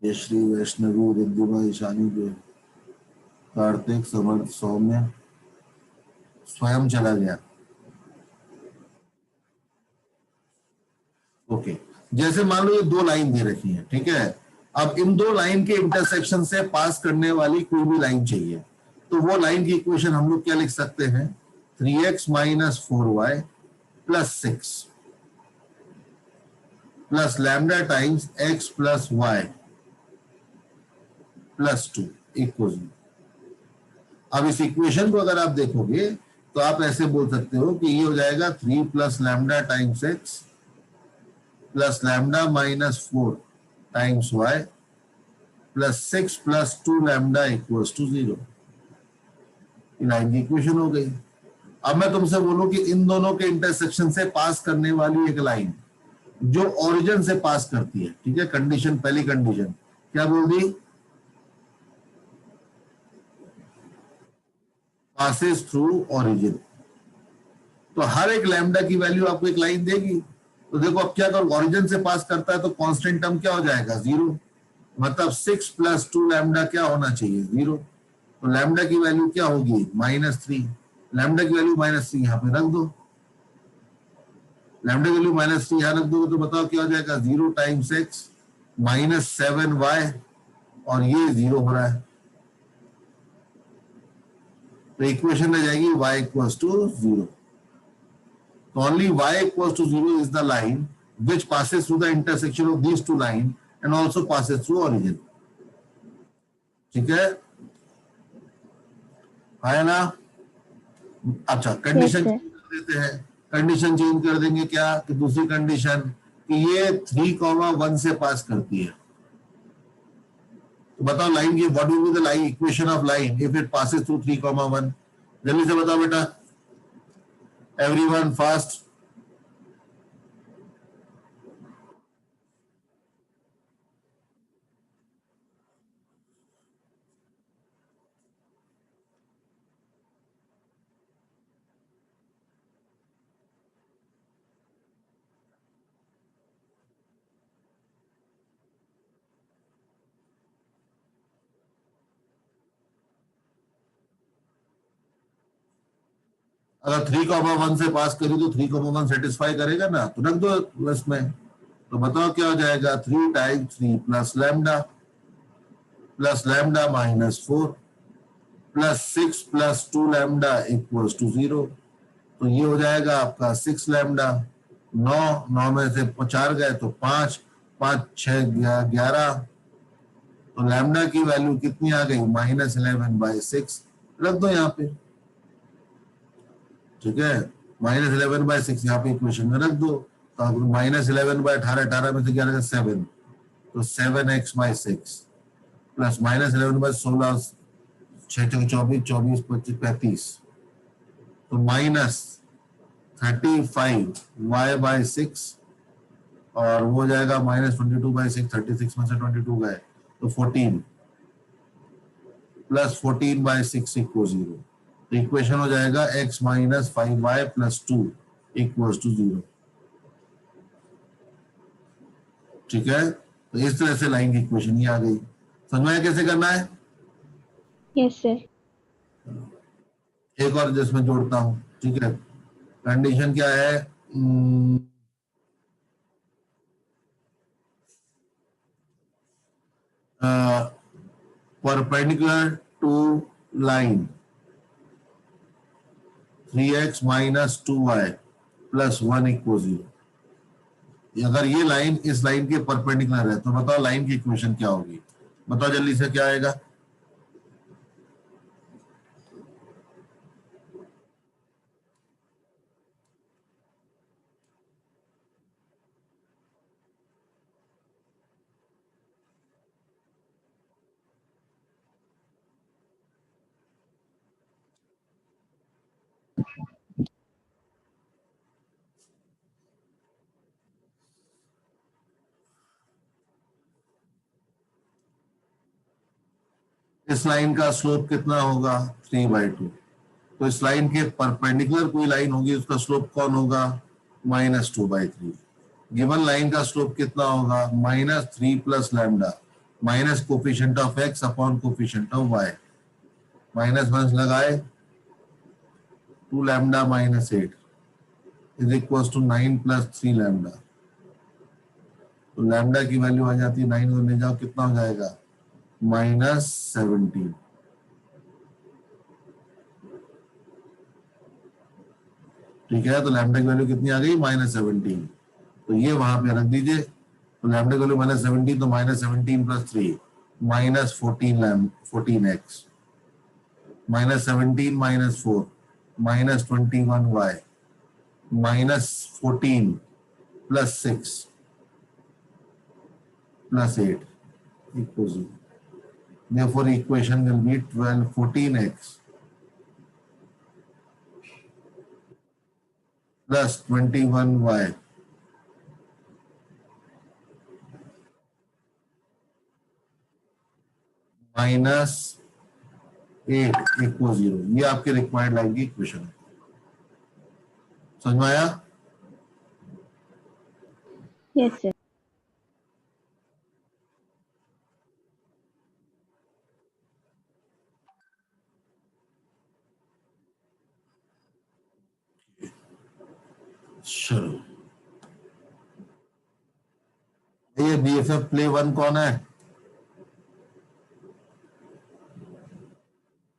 यश्री, वैष्णवी, रिद्धिमा, ईशानी, कार्तिक, समर्थ, सौम्य स्वयं चला गया। ओके, जैसे मान लो ये दो लाइन दे रखी है, ठीक है। अब इन दो लाइन के इंटरसेक्शन से पास करने वाली कोई भी लाइन चाहिए, तो वो लाइन की इक्वेशन हम लोग क्या लिख सकते हैं? 3x minus 4y plus 6 plus lambda times x plus y plus 2 equal. अब इस इक्वेशन को अगर आप देखोगे तो आप ऐसे बोल सकते हो कि ये हो जाएगा 3 plus lambda times x plus lambda minus 4 times y plus 6 plus 2 lambda equals to 0। लाइन की इक्वेशन हो गई। अब मैं तुमसे बोलूं कि इन दोनों के इंटरसेक्शन से पास करने वाली एक लाइन जो ओरिजिन से पास करती है, ठीक है, कंडीशन, पहली कंडीशन क्या बोल दी? Passes through origin. तो हर एक लैम्डा की वैल्यू आपको एक लाइन देगी। तो देखो अब क्या करो, ओरिजिन से पास करता है तो कांस्टेंट टर्म क्या हो जाएगा? 0, मतलब 6 प्लस 2 लैम्डा क्या होना चाहिए? 0। तो लैम्डा की वैल्यू क्या होगी? -3। लैम्डा की वैल्यू -3 यहाँ पे रख दो। लैम्डा की वैल्यू -3 यहाँ रख दोगे तो बताओ क्या हो जाएगा? 0 टाइम्स x माइनस 7y, और ये 0 हो रहा है, तो इक्वेशन रह जाएगी y इक्वल्स टू 0। तो only y equals to 0 is the line which passes through the intersection of these two lines and also passes through origin। ठीक है, है ना? अच्छा, कंडीशन Yes, चेंज कर देते हैं। कंडीशन चेंज कर देंगे क्या कि दूसरी कंडीशन कि ये 3,1 से पास करती है। तो बताओ लाइन की what will be the line equation of line if it passes through 3,1? जल्दी से बताओ बेटा, एवरीवन फास्ट। अगर 3,1 से पास करी तो 3,1 सेटिस्फाई करेगा ना, तो रख दो प्लस में। तो बताओ क्या हो जाएगा? 3 times 3 plus lambda minus 4 plus 6 plus 2 lambda equals to 0। तो ये हो जाएगा आपका 6 लैम्डा। 9 में से 4 गए तो 5, 5 6 11, तो लैम्डा की वैल्यू कितनी आ गई? -11/6 रख दो यहाँ पे, ठीक है, -11/6 यहाँ पे इक्वेशन में रख दो। तो -11/18, 18 में से 11 7, तो 7x/6 प्लस -11/16, 6 × 24, 24 25 35, तो -35y/6 और वो हो जाएगा -22/6, 36 में से 22 गए तो 14 प्लस 14/6 इक्वल 0। तो इक्वेशन हो जाएगा x - 5y + 2 = 0। ठीक है, तो इस तरह से लाइन की इक्वेशन ही आ गई। समझ में आया कैसे करना है? Yes, sir. एक और जिसमें जोड़ता हूं, ठीक है। कंडीशन क्या है? Perpendicular to line 3x - 2y + 1 = 0। अगर ये लाइन इस लाइन के परपेंडिकुलर है तो बताओ लाइन की इक्वेशन क्या होगी? बताओ जल्दी से, क्या आएगा? इस लाइन का स्लोप कितना होगा? 3/2। तो इस लाइन के परपेंडिकुलर कोई लाइन होगी, उसका स्लोप कौन होगा? -2/3। गिवन लाइन का स्लोप कितना होगा? -3 + lambda minus coefficient of x upon coefficient of y। Minus minus लगाए, 2 लैम्डा -8 = 9 + 3 लैम्डा। तो लैम्डा की वैल्यू आ जाती है 9 को ले जाओ, कितना हो जाएगा? -17। ठीक है, तो लैम्डा की वैल्यू कितनी आ गई? -17। तो ये वहां पे रख दीजिए। तो लैम्डा की वैल्यू -17, तो -17 + 3 -14x, -17 - 4 -21y, -14 + 6 + 8 = 0। Therefore, equation will be 14x + 21y -8 = 0। ये आपके रिक्वायर्ड लाइन की इक्वेशन है। समझ में आया? Yes, sir. चलो, ये BFF प्ले 1 कौन है?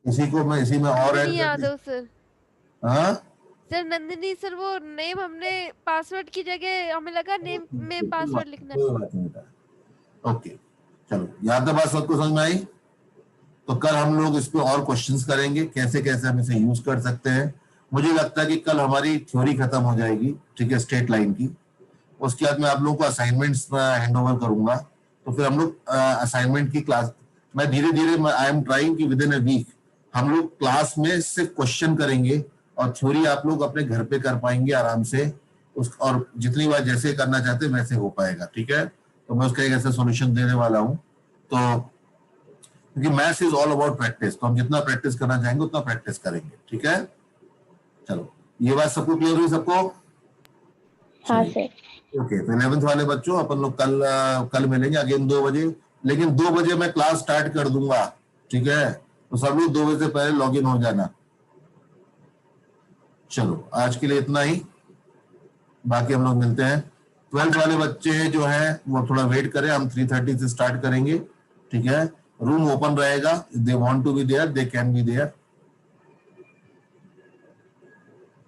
इसी को मैं इसी में और नंदिनी ऐड यादव सर। हाँ, सर नंदिनी सर, वो नेम हमने पासवर्ड की जगह हमें लगा नेम में पासवर्ड लिखना है। कोई बात नहीं बेटा। ओके, चलो, यहाँ तक बात सबको समझ में आई? तो कल हम लोग इस पे और क्वेश्चंस करेंगे, कैसे कैसे हम इसे यूज कर सकते हैं। मुझे लगता है कि कल हमारी थ्योरी खत्म हो जाएगी, ठीक है, स्ट्रेट लाइन की। उसके बाद मैं आप लोगों को असाइनमेंट्स हैंड ओवर करूंगा। तो फिर हम लोग असाइनमेंट की क्लास, मैं धीरे धीरे, आई एम ट्राइंग कि विद इन अ वीक हम लोग क्लास में से क्वेश्चन करेंगे और थ्योरी आप लोग अपने घर पे कर पाएंगे आराम से। और जितनी बार जैसे करना चाहते हैं वैसे हो पाएगा, ठीक है। तो मैं उसका एक ऐसा सॉल्यूशन देने वाला हूँ। तो क्योंकि maths is all about practice, तो हम जितना प्रैक्टिस करना चाहेंगे उतना प्रैक्टिस करेंगे, ठीक है। चलो, ये बात सबको क्लियर हुई? सबको? हाँ सर। ओके, तो 11th वाले बच्चों, अपन लोग कल मिलेंगे अगेन 2 बजे। लेकिन 2 बजे मैं क्लास स्टार्ट कर दूंगा, ठीक है। तो सब लोग 2 बजे से पहले लॉग इन हो जाना। चलो, आज के लिए इतना ही, बाकी हम लोग मिलते हैं। 12th वाले बच्चे जो हैं वो थोड़ा वेट करें, हम 3:30 से स्टार्ट करेंगे, ठीक है। रूम ओपन रहेगा, they want to be there, they can be there.